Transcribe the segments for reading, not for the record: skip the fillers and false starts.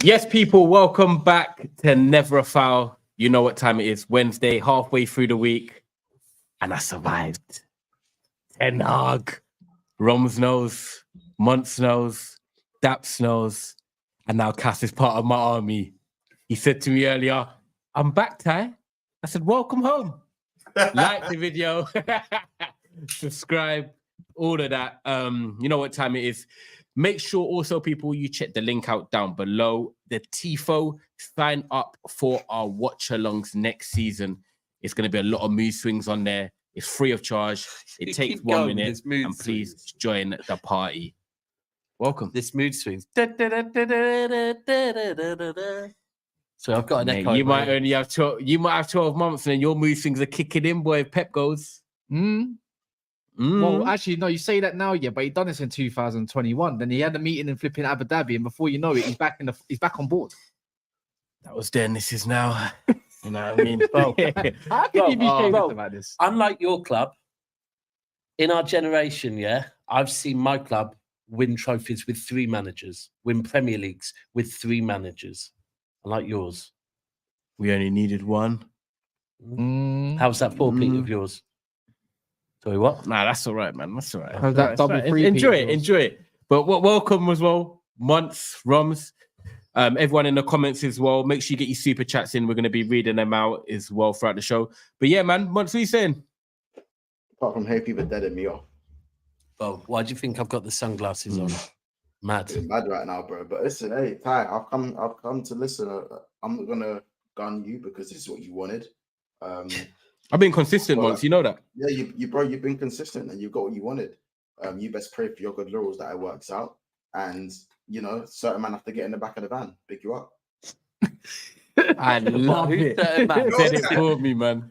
Yes, people, welcome back to Never a Foul. You know what time it is. Wednesday, halfway through the week. And I survived. Ten Hag, Roms knows, Monts knows, Daps knows, and now Cass is part of my army. He said to me earlier, I'm back, Ty. I said, welcome home. Like the video, subscribe, all of that. You know what time it is. Make sure also, people, you check the link out down below. The TIFO, sign up for our watch-alongs next season. It's going to be a lot of mood swings on there. It's free of charge. It takes 1 minute. And please join the party. Welcome. This mood swings. So I've got an echo. You might only have 12. You might have 12 months, and then your mood swings are kicking in, boy. If Pep goes. Well, actually, no, you say that now, yeah, but he done this in 2021. Then he had a meeting in flipping Abu Dhabi, and before you know it, he's back on board. That was then. This is now. You know what I mean? Bro, how can you be famous about this? Unlike your club, in our generation, yeah, I've seen my club win trophies with 3 managers, win Premier Leagues with 3 managers. Unlike yours. We only needed 1. How's that 4-peat of yours? Sorry, what? Nah, that's all right, man. That's all right. How's that double three? Enjoy it. But welcome as well, Monts, Roms, everyone in the comments as well. Make sure you get your super chats in. We're going to be reading them out as well throughout the show. But yeah, man, Monts, what are you saying? Apart from hey, people deading me off. Well, why do you think I've got the sunglasses on? Mad. It's mad right now, bro. But listen, hey, Ty, I've come to listen. I'm not gonna gun you because this is what you wanted. I've been consistent once, you know that. Yeah, you've been consistent and you got what you wanted. You best pray for your good laurels that it works out. And you know, certain man have to get in the back of the van, pick you up. I love it. Said it for me, man.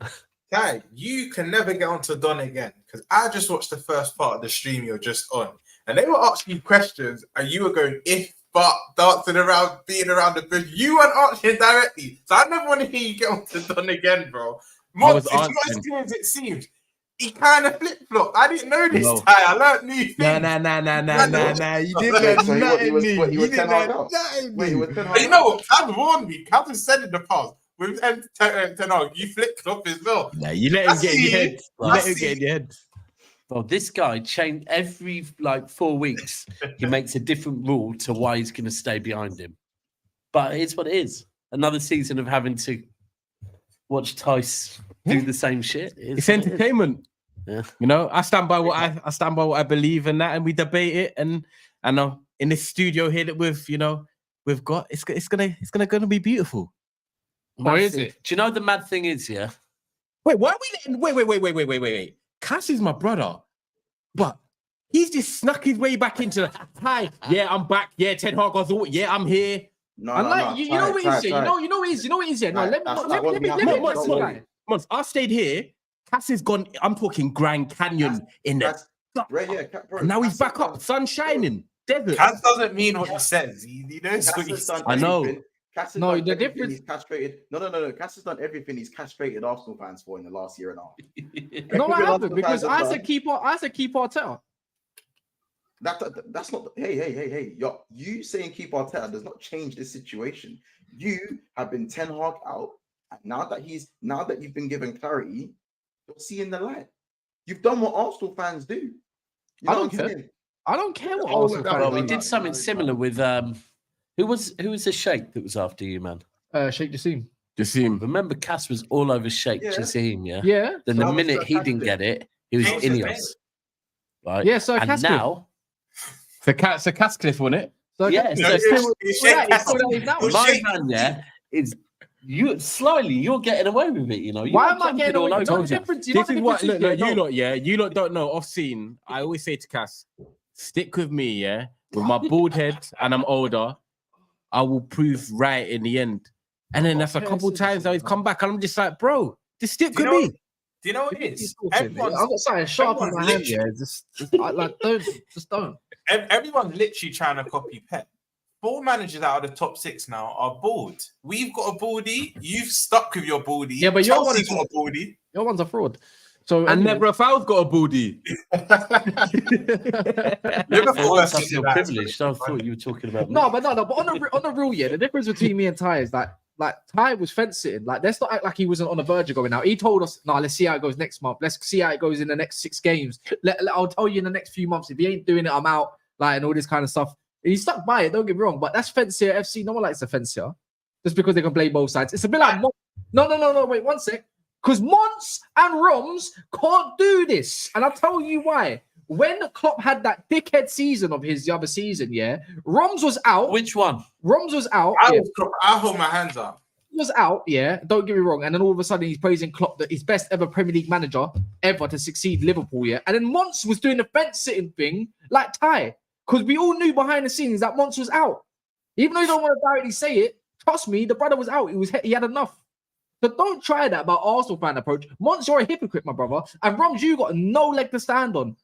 Ty, you can never get onto Don again because I just watched the first part of the stream you're just on, and they were asking you questions, and you were going if, but, dancing around, being around the bush. You weren't answering directly, so I never want to hear you get onto Don again, bro. It's not as clear as it seems. He kind of flip-flopped. I didn't know this, Ty. I learned new things. Nah. You didn't learn nothing new. He was 10 hard out. Wait, he was 10 hard out. You know what? Cam warned me. Cam has said in the past, with Toney, you flip-flop as well. Nah, you let him get in your head. You let him get in your head. Well, this guy changed every 4 weeks. He makes a different rule to why he's going to stay behind him. But it's what it is. Another season of having to watch Tice do the same shit. It's entertainment. Yeah. You know, I stand by what I believe in that, and we debate it. And in this studio here that we've got, it's gonna be beautiful. Or is it? Do you know the mad thing is, yeah? Wait, why are we letting wait. Cass is my brother, but he's just snuck his way back into the hi. Yeah, I'm back. Yeah, Ten Hag goes, yeah, I'm here. No, you know what it is. You know what it is. Yeah, no, let me. Months. I stayed here. Cass is gone. I'm talking Grand Canyon in there. Right here, bro. Now he's back up, sun shining, desert. Cass doesn't mean what he says. He knows what he says. I know. The difference. He's castrated. No. Cass has done everything he's castrated Arsenal fans for in the last year and a half. No, I haven't because I said keep Arteta. That's not. Hey! You saying keep Arteta does not change this situation. You have been 10 Hag out, and now that you've been given clarity, you're seeing the light. You've done what Arsenal fans do. You know I don't care. Saying? I don't care what Arsenal fans do. Well, we did something similar with who was the Sheikh that was after you, man? Sheikh Jassim. Remember, Cass was all over Sheikh Jassim, yeah. Yeah. Then the minute he didn't get it, he was Ineos, right? Yeah. So and now. So Casscliff won it. So yeah, my man, yeah, is you're getting away with it, you know. Why am I getting away with it? This is what you lot don't know. Off scene, I always say to Cass, stick with me, yeah. With my bald head and I'm older, I will prove right in the end. And then that's a couple times now he's come back, and I'm just like, bro, just stick with me. Do you know what it He's is? talking. I've got something sharp in my hand. Yeah, just like don't. Everyone's literally trying to copy Pep. 4 managers out of the top 6 now are bald. We've got a baldy. You've stuck with your baldy. Yeah, but your one Chelsea is got a baldy. Your one's a fraud. So And never a foul's got a booty. Oh, that's up your privilege. I thought you were talking about me. No, but on the real, yeah, the difference between me and Ty is that like Ty was fence sitting. Like, let's not act like he wasn't on the verge of going out. He told us, "No, let's see how it goes next month. Let's see how it goes in the next 6 games. I'll tell you in the next few months. If he ain't doing it, I'm out." Like, and all this kind of stuff. And he stuck by it. Don't get me wrong, but that's fancier FC. No one likes a fancier just because they can play both sides. It's a bit like no. Wait 1 sec. Because Mons and Roms can't do this. And I'll tell you why. When Klopp had that dickhead season of his the other season, yeah, Roms was out. Which one? Roms was out. I hold my hands up. Was out, yeah. Don't get me wrong. And then all of a sudden he's praising Klopp that his best ever Premier League manager ever to succeed Liverpool, yeah. And then Mons was doing the fence sitting thing like Ty. Because we all knew behind the scenes that Mons was out. Even though you don't want to directly say it, trust me, the brother was out. He had enough. So don't try that about Arsenal fan approach. Mons, you're a hypocrite, my brother. And Roms, you got no leg to stand on.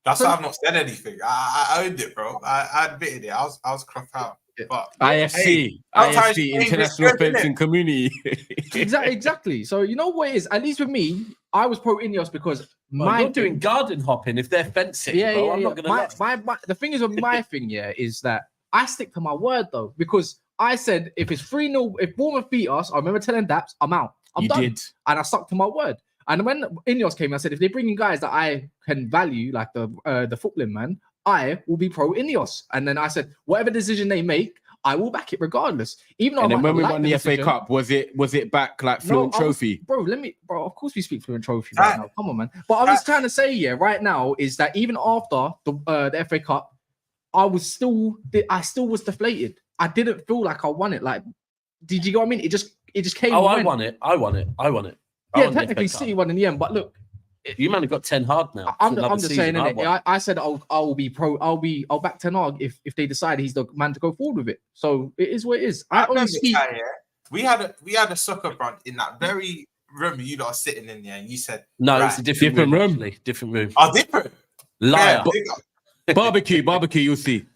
That's why I've not said anything. I owned it, bro. I admitted it. I was crossed out. But IFC, International Fencing Community. Exactly. So you know what it is? At least with me, I was pro Ineos because you're doing garden hopping if they're fencing. Yeah, bro. yeah, I'm not gonna. the thing is with my thing, yeah, is that I stick to my word though, because I said if it's 3-0, if Bournemouth beat us, I remember telling Daps, I'm out. I'm done. Did. And I stuck to my word. And when Ineos came, I said if they bring in guys that I can value, like the footballing man, I will be pro Ineos. And then I said whatever decision they make, I will back it regardless. Even though and then when we like won the FA Cup, was it back like Fluent Trophy? Bro, of course we speak Fluent Trophy right now. Come on, man. But I was trying to say, yeah, right now is that even after the FA Cup, I still was deflated. I didn't feel like I won it. Like, did you get what I mean? It just came. Oh, I won it. Yeah, technically City won in the end, but look, you man have got Ten Hag now. I'm just saying, I said I'll be pro. I'll back Ten Hag if they decide he's the man to go forward with it. So it is what it is. We had a soccer brunch in that very room you lot are sitting in there, and you said no, it's a different room. Actually. Different room. Oh, different. Liar. Yeah, barbecue. You'll see.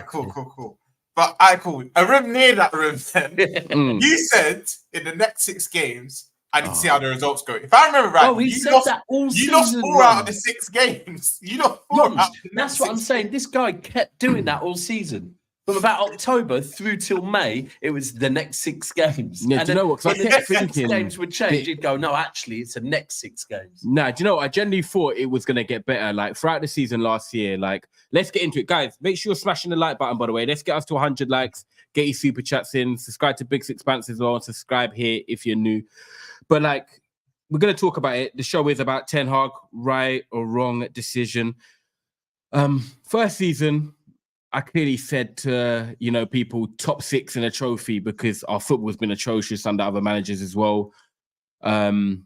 Cool. But cool. A room near that room. Then you said in the next 6 games. I need to see how the results go. If I remember right, he said that all season. You lost 4 out of the 6 games. You lost 4 out. That's what I'm saying. This guy kept doing that all season. From about October through till May, it was the next 6 games. Yeah, do you know what? Because I kept thinking 6 games would change. You'd go, no, actually, it's the next 6 games. Nah, do you know what? I genuinely thought it was going to get better. Like, throughout the season last year, like, let's get into it. Guys, make sure you're smashing the like button, by the way. Let's get us to 100 likes. Get your super chats in. Subscribe to Big Six Pants as well. And subscribe here if you're new. But, like, we're going to talk about it. The show is about Ten Hag, right or wrong decision. First season, I clearly said to, people, top 6 in a trophy because our football's been atrocious under other managers as well. And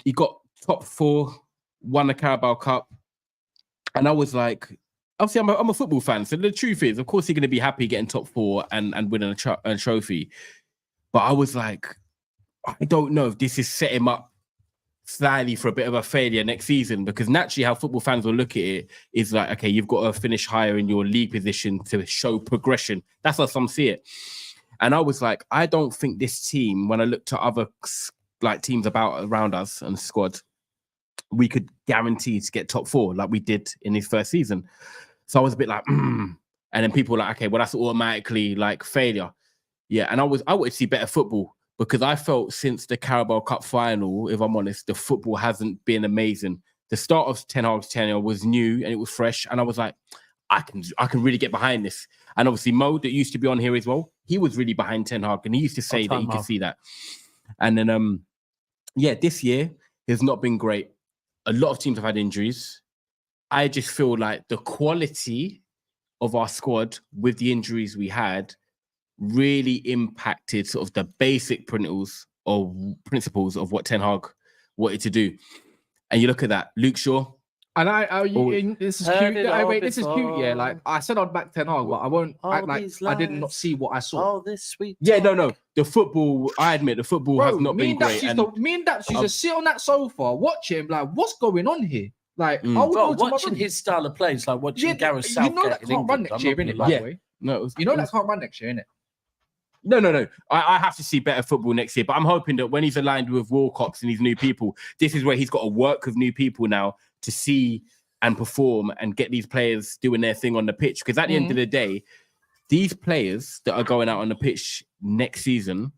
he got top 4, won the Carabao Cup. And I was like, obviously, I'm a football fan. So the truth is, of course, you're going to be happy getting top 4 and winning a trophy. But I was like, I don't know if this is set him up slightly for a bit of a failure next season, because naturally how football fans will look at it is like, okay, you've got to finish higher in your league position to show progression. That's how some see it. And I was like, I don't think this team, when I looked at other like teams around us and the squad, we could guarantee to get top 4 like we did in his first season. So I was a bit like, And then people were like, okay, well, that's automatically like failure. Yeah. And I wanted to see better football, because I felt since the Carabao Cup final, if I'm honest, the football hasn't been amazing. The start of Ten Hag's tenure was new and it was fresh. And I was like, I can really get behind this. And obviously Mo, that used to be on here as well, he was really behind Ten Hag and he used to say that he could see that. And then, this year has not been great. A lot of teams have had injuries. I just feel like the quality of our squad with the injuries we had really impacted sort of the basic principles of what Ten Hag wanted to do. And you look at that, Luke Shaw, And Or- this is Heard cute. it all Wait, this is cute. Yeah, before. like I said, I'd back Ten Hag, but I won't All act like these I did not lies. see what I saw. All this sweet. Yeah, talk. no. The football, I admit, the football has not been great. Me and Daps used to sit on that sofa, watch him, like, what's going on here? Like, I would Bro, go to my watching room. his style of play is like watching Gareth Southgate. You know that in can't run England. next I'm year, not innit? gonna By lie. the way, No, you know that can't run next year, innit? No. I have to see better football next year, but I'm hoping that when he's aligned with Wilcox and these new people, this is where he's got to work with new people now to see and perform and get these players doing their thing on the pitch. Because at the end of the day, these players that are going out on the pitch next season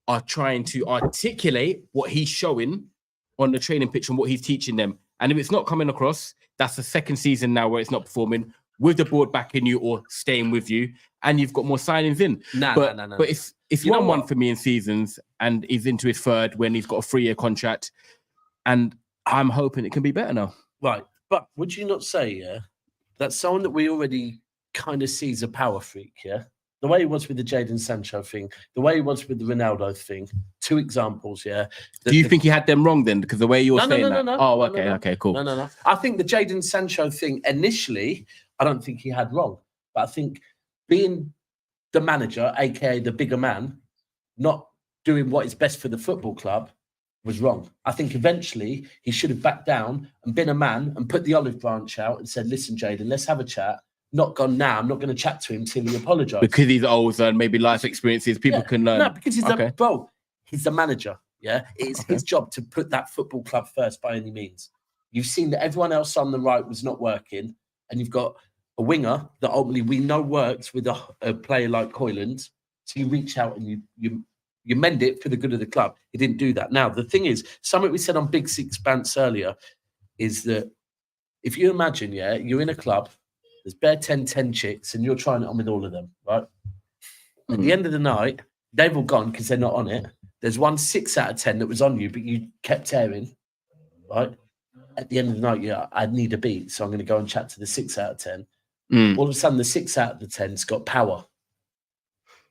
are trying to articulate what he's showing on the training pitch and what he's teaching them. And if it's not coming across, that's the second season now where it's not performing, with the board backing you or staying with you, and you've got more signings in. But it's You know 1-1 what? for me in seasons, and he's into his third when he's got a 3-year contract. And I'm hoping it can be better now. Right. But would you not say, yeah, that someone that we already kind of see as a power freak, yeah? The way he was with the Jadon Sancho thing, the way he was with the Ronaldo thing, 2 examples, yeah. Do you think he had them wrong then? Because the way you're saying that. No. Oh, No, okay, no. okay, cool. No. I think the Jadon Sancho thing initially, I don't think he had wrong. But I think being the manager, aka the bigger man, not doing what is best for the football club was wrong. I think eventually he should have backed down and been a man and put the olive branch out and said, listen, Jadon, let's have a chat. Not gone now. I'm not going to chat to him till he apologizes. Because he's older and maybe life experiences, people can learn. No, because he's he's the manager. Yeah, it's his job to put that football club first by any means. You've seen that everyone else on the right was not working, and you've got a winger that ultimately we know works with a player like Hoyland. So you reach out and you mend it for the good of the club. He didn't do that. Now the thing is, something we said on Big Six Bants earlier is that if you imagine, yeah, you're in a club. There's bare 10 chicks and you're trying it on with all of them, right? At the end of the night, they've all gone because they're not on it. There's one 6 out of 10 that was on you, but you kept tearing, right? At the end of the night, yeah, I need a beat, so I'm going to go and chat to the 6 out of 10. All of a sudden, the 6 out of the 10's got power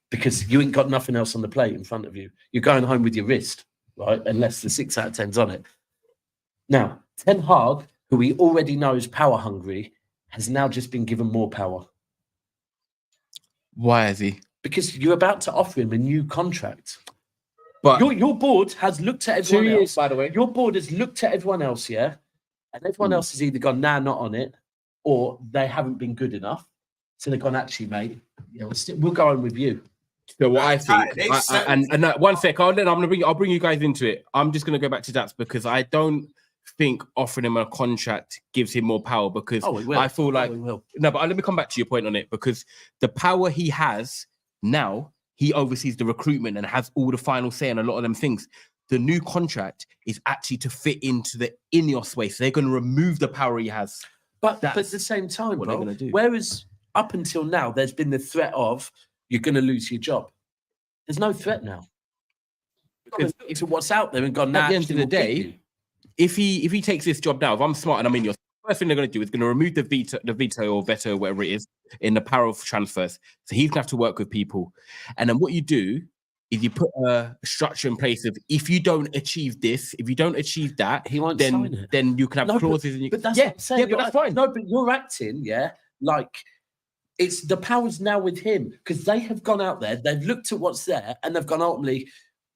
because you ain't got nothing else on the plate in front of you. You're going home with your wrist, right? Unless the 6 out of 10's on it. Now, Ten Hag, who we already know is power hungry, has now just been given more power. Why is he? Because you're about to offer him a new contract. But Your board has looked at everyone 2 else. years, by the way. Your board has looked at everyone else, yeah? And everyone else has either gone, nah, not on it, or they haven't been good enough. So they've gone, actually, mate, yeah, we'll go on with you. so what I think, They and 1 sec, I'll bring you guys into it. I'm just gonna go back to that because I don't think offering him a contract gives him more power because I feel like no, but let me come back to your point on it because the power he has now, he oversees the recruitment and has all the final say on a lot of them things. The new contract is actually to fit into the Ineos way, so they're going to remove the power he has. But at the same time, what bro, they're gonna do. Whereas up until now, there's been the threat of you're going to lose your job. There's no threat now. Because it's what's out there and gone, nah, At the end of the day, if he takes this job now, if I'm smart and I'm in your first thing they're going to do is going to remove the veto or veto, whatever it is, in the power of transfers. So he's going to have to work with people. And then what you do is you put a structure in place of if you don't achieve this, if you don't achieve that, he won't sign it. Then you can have clauses. But that's yeah, what I'm saying. yeah, but that's fine. No, but you're acting, yeah, like it's the power's now with him because they have gone out there, they've looked at what's there, and they've gone ultimately,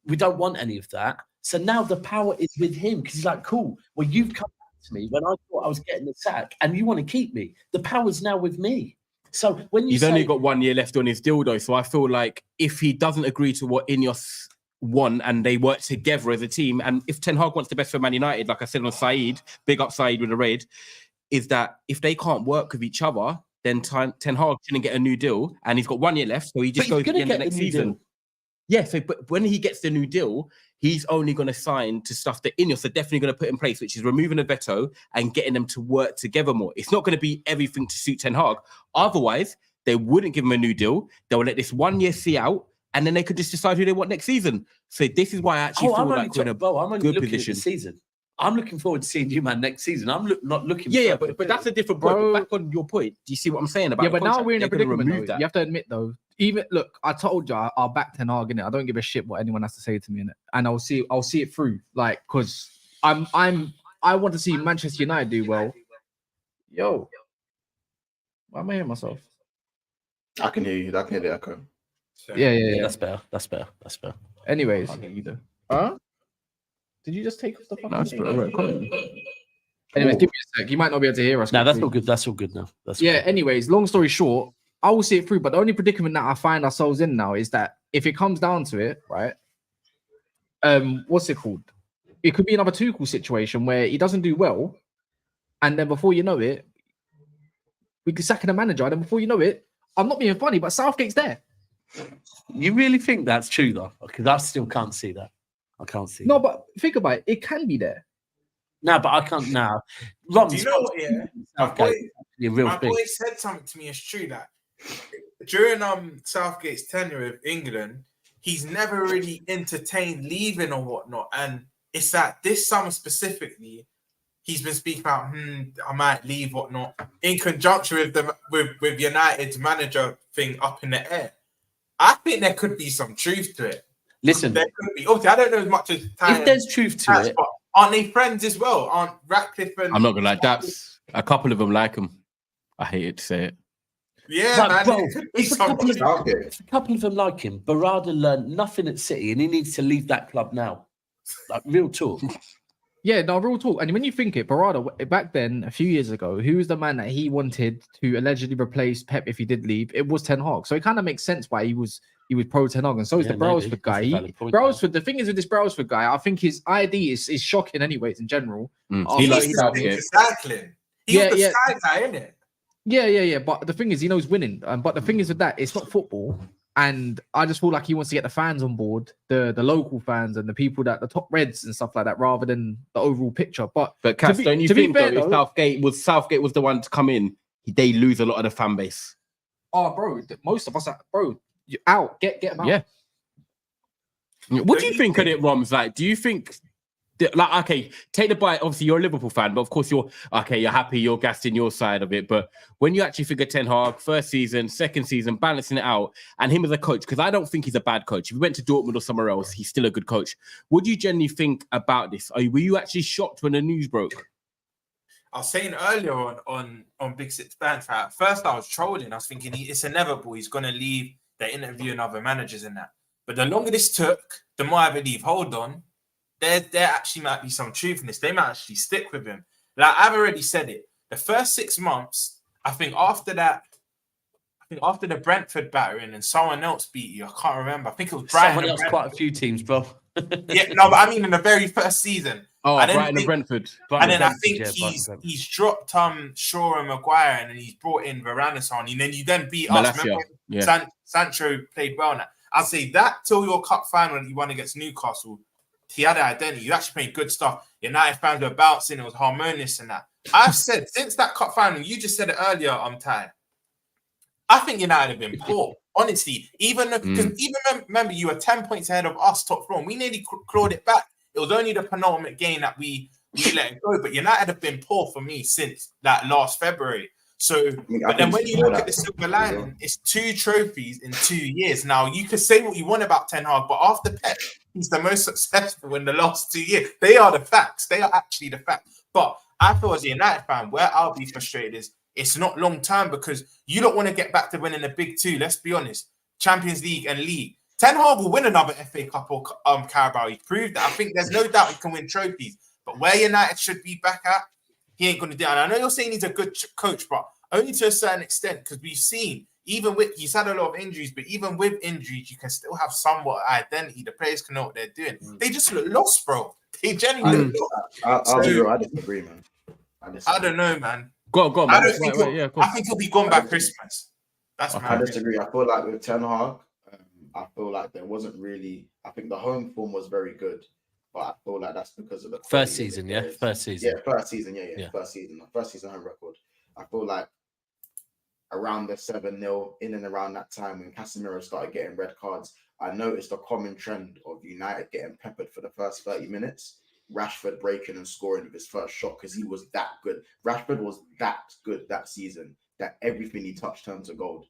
we don't want any of that. So now the power is with him because he's like, cool. Well, you've come back to me when I thought I was getting the sack, and you want to keep me. The power's now with me. So when you he's only got 1 year left on his deal, though. So I feel like if he doesn't agree to what Ineos want and they work together as a team, and if Ten Hag wants the best for Man United, like I said on Saeed, big up Saeed with the raid, is that if they can't work with each other, then Ten Hag shouldn't get a new deal, and he's got 1 year left, so he just goes to the end of the next season. Yeah, so but when he gets the new deal, he's only going to sign to stuff that Ineos are definitely going to put in place, which is removing a veto and getting them to work together more. It's not going to be everything to suit Ten Hag. Otherwise, they wouldn't give him a new deal. They will let this 1 year see out, and then they could just decide who they want next season. So this is why I actually feel like we're in a good position. At the season. I'm looking forward to seeing you, man, next season. I'm not looking. Yeah, but that's a different point. But back on your point, do you see what I'm saying about? Yeah, but now we're in a predicament. That. You have to admit, though. Even look, I told you I'll back Ten Hag in it. I don't give a shit what anyone has to say to me in it, and I'll see it through. Like, because I want to see Manchester United do well, Yo, why am I hearing myself? I can hear you. I can hear the echo. So, Yeah. That's better. That's better. That's better. Anyways, either. huh? Did you just take off the fucking No, it's thing? Anyways, give me a sec. You might not be able to hear us. No, that's quickly. all good. That's all good now. That's all Yeah, good. anyways, long story short, I will see it through, but the only predicament that I find ourselves in now is that if it comes down to it, right? What's it called? It could be another Tuchel situation where he doesn't do well, and then before you know it, we could sack the manager, and then before you know it, I'm not being funny, but Southgate's there. You really think that's true though? Because I still can't see that. I can't see. No, that. but think about it, it can be there. No, but I can't now. do you know what? Yeah, my boy, a real my thing. boy said something to me. It's true that during Southgate's tenure with England, he's never really entertained leaving or whatnot. And it's that this summer specifically, he's been speaking about, I might leave, whatnot, in conjunction with the with United's manager thing up in the air. I think there could be some truth to it. Listen, There could be. Obviously, I don't know as much as if there's truth to it, but aren't they friends as well? Aren't Ratcliffe and I'm not gonna lie. That's a couple of them like him. I hated to say it. yeah, Like, man. bro, there could be it's a some couple of- truth. Okay. a couple of them like him. Barada learned nothing at City, and he needs to leave that club now. Like real talk. Yeah, no, real talk. And when you think it, Barada, back then, a few years ago, who was the man that he wanted to allegedly replace Pep if he did leave? It was Ten Hag. So it kind of makes sense why he was pro Ten Hag. And so is Yeah, the maybe. Brailsford That's guy. a valid point, Brailsford, the thing is with this Brailsford guy, I think his ID is shocking anyways in general. He After likes he- Southgate. Cycling. He Yeah, was the yeah. sky guy, isn't it? Yeah. But the thing is, he knows winning. But the thing is with that, it's not football. And I just feel like he wants to get the fans on board, the local fans and the people that the top reds and stuff like that, rather than the overall picture. But Cass, be- don't you to be think fair, though, if though- Southgate was the one to come in, they lose a lot of the fan base. oh, bro, most of us are, bro, you out, get him out. Yeah. What do you think of it, Roms? Like, do you think like, okay, take the bite. Obviously, you're a Liverpool fan, but of course, you're happy, you're gassed in your side of it. But when you actually figure Ten Hag, first season, second season, balancing it out, and him as a coach, because I don't think he's a bad coach. If he went to Dortmund or somewhere else, he's still a good coach. What do you generally think about this? Were you actually shocked when the news broke? I was saying earlier on Big Six Bands, at first I was trolling. I was thinking it's inevitable. He's going to leave. They're interviewing other managers and that. But the longer this took, the more I believe, hold on, there actually might be some truth in this. They might actually stick with him. Like I've already said it. The first 6 months, I think after the Brentford battering and someone else beat you, I can't remember. I think it was Brighton. Someone else, quite a few teams, bro. Yeah, no, but I mean in the very first season. Oh, I didn't Brighton and Brentford. And then I Brentford, think yeah, he's dropped Shaw and Maguire, and then he's brought in Varanis on, and then you then beat us. Malacia, Remember, yeah. Sancho played well now. I'd say that till your cup final that you won against Newcastle, he had an identity. You actually played good stuff. United fans were bouncing, it was harmonious and that. I've said since that cup final, you just said it earlier, I'm tired. I think United have been poor. Honestly, even remember you were 10 points ahead of us top floor, and we nearly clawed it back. It was only the penultimate game that we let it go. But United have been poor for me since that last February. So, but then when you look at the silver lining, it's 2 trophies in 2 years. Now, you could say what you want about Ten Hag, but after Pep, he's the most successful in the last 2 years. They are the facts. They are actually the facts. But I feel as a United fan, where I'll be frustrated is it's not long term because you don't want to get back to winning the big 2. Let's be honest. Champions League and League. Ten Hag will win another FA Cup or Carabao. He proved that. I think there's no doubt he can win trophies. But where United should be back at, he ain't going to do it. And I know you're saying he's a good coach, but only to a certain extent because we've seen, even with, he's had a lot of injuries, but even with injuries, you can still have somewhat identity. The players can know what they're doing. They just look lost, bro. They genuinely look lost. I'll be real. I disagree, man. I don't know, man. Go on, I man. don't think I think he'll be gone by Christmas. That's my I disagree. I feel like with Ten Hag, I feel like there wasn't really. I think the home form was very good, but I feel like that's because of the First season, yeah. First season. Yeah, first season, yeah. First season home record. I feel like around the 7-0, in and around that time when Casemiro started getting red cards, I noticed a common trend of United getting peppered for the first 30 minutes. Rashford breaking and scoring with his first shot because he was that good. Rashford was that good that season that everything he touched turned to gold.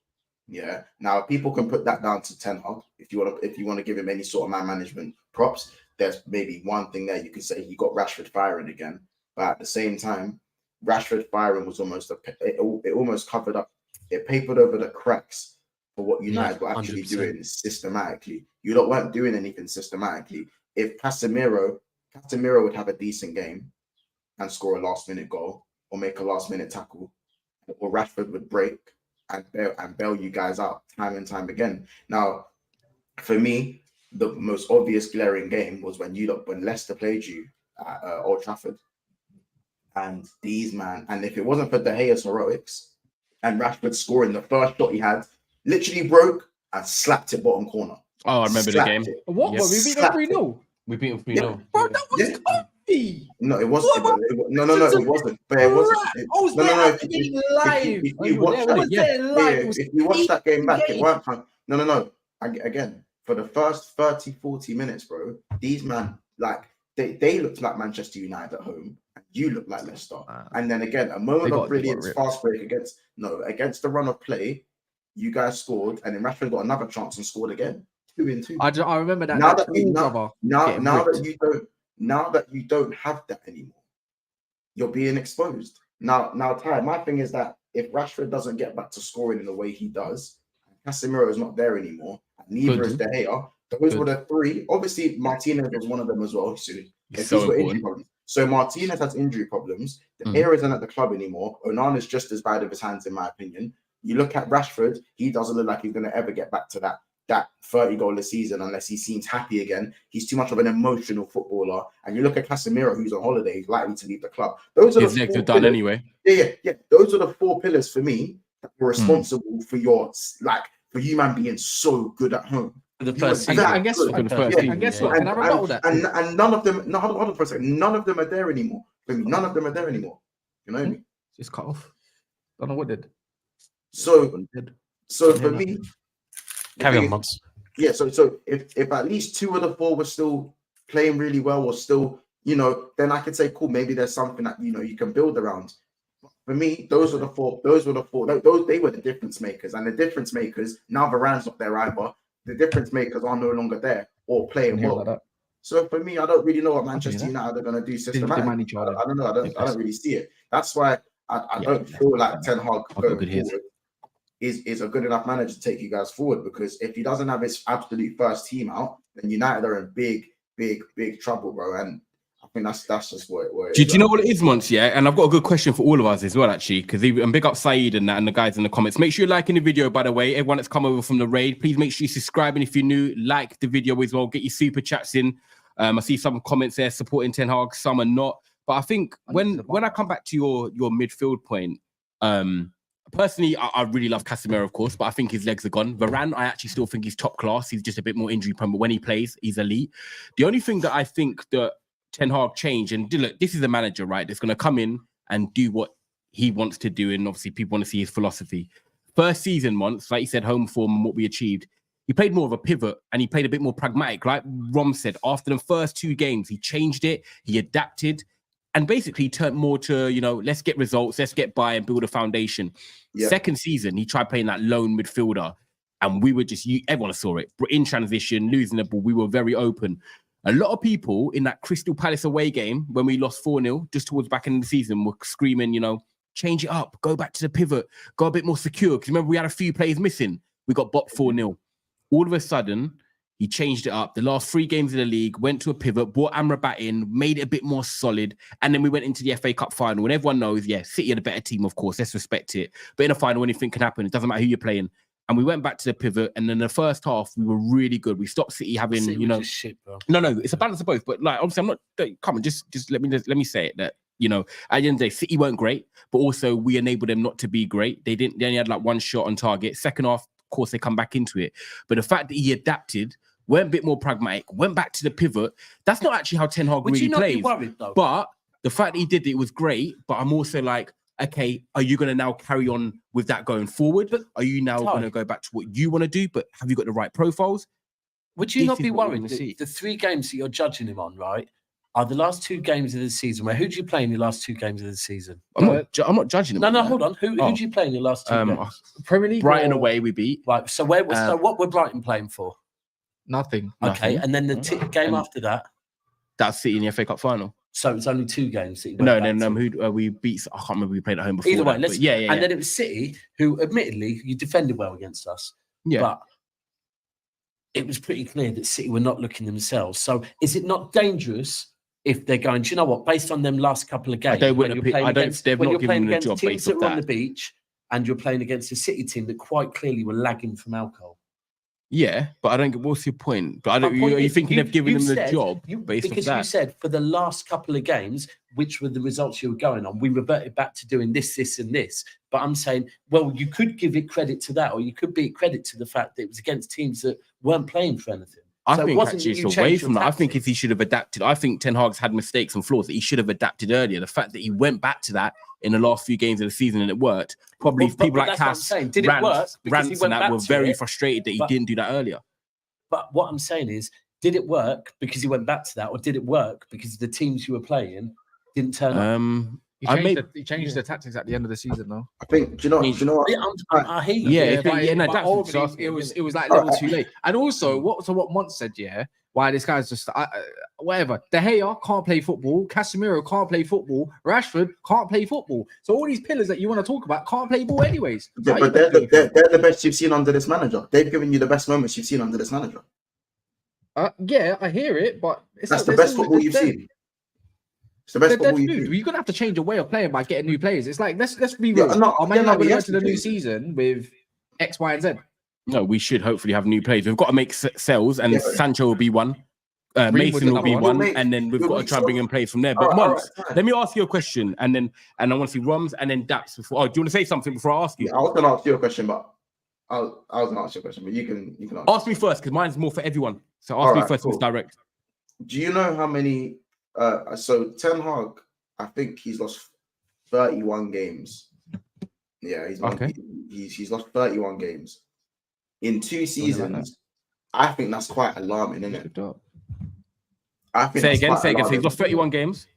Yeah. Now people can put that down to Ten Hag if you want to give him any sort of man management props. There's maybe one thing there you could say he got Rashford firing again, but at the same time, Rashford firing was almost it almost covered up, it papered over the cracks for what United were actually 100%. doing systematically. You lot weren't doing anything systematically. If Casemiro would have a decent game and score a last-minute goal or make a last-minute tackle, or Rashford would break and bail you guys out time and time again. Now, for me, the most obvious glaring game was when Leicester played you at Old Trafford. And and if it wasn't for De Gea's heroics and Rashford scoring the first shot he had, literally broke and slapped it bottom corner. Oh, I remember the game. What? Yes. We beat them 3-0. We beat them 3-0. Bro, that was comfy. No, it wasn't. What? No, it wasn't. But it wasn't. I was there at the game live. If you watch that, if you watch that game back, it weren't. No. Again, for the first 30, 40 minutes, bro, these man, like, they looked like Manchester United at home, and you look like Leicester. And then again, a moment of brilliance, fast break against the run of play, you guys scored, and then Rashford got another chance and scored again, 2-2. I remember that. Now that you don't have that anymore, you're being exposed. Now, Ty, my thing is that if Rashford doesn't get back to scoring in the way he does, Casemiro is not there anymore, and neither is De Gea. Those were the three. Obviously, Martinez was one of them as well. So Martinez has injury problems. De Gea isn't at the club anymore. Onana's just as bad of his hands, in my opinion. You look at Rashford, he doesn't look like he's going to ever get back to that 30 goal a season unless he seems happy again. He's too much of an emotional footballer. And you look at Casemiro, who's on holiday, he's likely to leave the club. Those are his legs are done anyway. Yeah. Those are the four pillars for me that were responsible for you man being so good at home. For the first season. And guess what? And I remember that. And none of them, hold on for a second, none of them are there anymore. For me, none of them are there anymore. You know what I mean? Just cut off. Don't know what did. So for me, carry on, Mubs. Yeah, so if at least two of the four were still playing really well, or still, then I could say, cool, maybe there's something that you can build around. For me, those were the four. They were the difference makers, and the difference makers now. Varane's not there either. The difference makers are no longer there or playing well. Like so for me, I don't really know what Manchester United are going to do systematically. I don't know. I don't really see it. That's why I don't feel like Ten Hag going forward is a good enough manager to take you guys forward, because if he doesn't have his absolute first team out, then United are in big trouble, bro. And I think that's just what it is. Do you know what it is, Monts? Yeah, and I've got a good question for all of us as well, actually, because and big up Saeed and that, and the guys in the comments. Make sure you're liking the video, by the way. Everyone that's come over from the raid, please make sure you subscribe, and if you're new, like the video as well. Get your super chats in. I see some comments there supporting Ten Hag, some are not. But I think when I come back to your midfield point, personally, I really love Casemiro, of course, but I think his legs are gone. Varane, I actually still think he's top class. He's just a bit more injury prone, but when he plays, he's elite. The only thing that I think that Ten Hag changed, and look, this is a manager, right, that's going to come in and do what he wants to do, and obviously people want to see his philosophy. First season, once, like you said, home form and what we achieved, he played more of a pivot and he played a bit more pragmatic. Like Rom said, after the first two games, he changed it, he adapted, and basically turned more to, let's get results, let's get by and build a foundation. Yeah. Second season, he tried playing that lone midfielder, and we were everyone saw it. In transition, losing the ball, we were very open. A lot of people in that Crystal Palace away game, when we lost 4-0, just towards back in the season, were screaming, change it up, go back to the pivot, go a bit more secure. Because remember, we had a few players missing. We got bopped 4-0. All of a sudden, he changed it up. The last 3 games in the league, went to a pivot, brought Amrabat in, made it a bit more solid. And then we went into the FA Cup final. And everyone knows, City are the better team, of course. Let's respect it. But in a final, anything can happen. It doesn't matter who you're playing. And we went back to the pivot. And then the first half, we were really good. We stopped City having, just shit, bro. No, it's a balance of both. But like, obviously, I'm not, come on, just let me say it that, at the end of the day, City weren't great, but also we enabled them not to be great. They only had like one shot on target. Second half, of course, they come back into it. But the fact that he adapted, went a bit more pragmatic, went back to the pivot, that's not actually how Ten Hag really plays. Be worried, though? But the fact that he did it was great. But I'm also like, okay, are you going to now carry on with that going forward? But are you now going to go back to what you want to do? But have you got the right profiles? Would you not be worried? The 3 games that you're judging him on, right, are the last 2 games of the season. Who do you play in the last 2 games of the season? I'm not judging him. No, hold on. Who do you play in the last 2 games? Premier League. Brighton away, we beat. Right. So what were Brighton playing for? Nothing. Okay, and then the game after that. That's City in the FA Cup final. So it's only 2 games that he went No, back to. who we beat? I can't remember. We played at home before. Either way, that, let's but yeah. And then it was City, who admittedly you defended well against us. Yeah. But it was pretty clear that City were not looking themselves. So is it not dangerous if they're going, do you know what, based on them last couple of games, They've when not you're given them the job teams based that off were on that. the beach and you're playing against a City team that quite clearly were lagging from alcohol? Yeah, but I don't get what's your point. But My point are you is, thinking they've given them the said- job based because off you that? said for the last couple of games, which were the results you were going on, we reverted back to doing this, this, and this. But I'm saying, well, you could give it credit to that, or you could be it credit to the fact that it was against teams that weren't playing for anything. I So it think wasn't actually that you it's away changed from your that. I think tactics. if he should have adapted, I think Ten Hag's had mistakes and flaws that he should have adapted earlier. The fact that he went back to that in the last few games of the season and it worked, probably But people like that's what I'm Cass, saying. Did it work? Because he Rants went and that back were to very it, frustrated that he but- didn't do that earlier. But what I'm saying is, did it work because he went back to that, or did it work because the teams you were playing didn't turn up? He changed the tactics at the end of the season, though. I think. Do you know what? Yeah, I hear you. Yeah, but that's ultimately, it was like level too late. And also, what Mont said, yeah, why this guy's just whatever. De Gea can't play football. Casemiro can't play football. Rashford can't play football. So all these pillars that you want to talk about can't play ball anyways. Yeah, but they're the best you've seen under this manager. They've given you the best moments you've seen under this manager. Yeah, I hear it, but That's the best football you've seen. It's the best football you've seen. You're gonna have to change your way of playing by getting new players. It's like let's be real. Yeah, no, Are Man yeah, no, United going to go yes, to the new because- season with X, Y, and Z? No, we should hopefully have new players. We've got to make sales, and Yeah. Sancho will be one. Greenwood's Mason will be another one, one. and then we've We'll got to make try and bring sales. in players from there. But All right, once, let me ask you a question, and I want to see Roms and then Daps before. Oh, do you want to say something before I ask you? Yeah, I was going to ask you a question, but I was going to ask you a question, but you can ask. Ask me first, because mine's more for everyone. So ask All me right, first, cool. it's direct. Do you know how many? So Ten Hag, I think he's lost 31 games. Yeah, Okay. He's lost 31 games in 2 seasons. I think that's quite alarming, isn't it? I think Say that's again. quite So alarming. he's lost 31 games.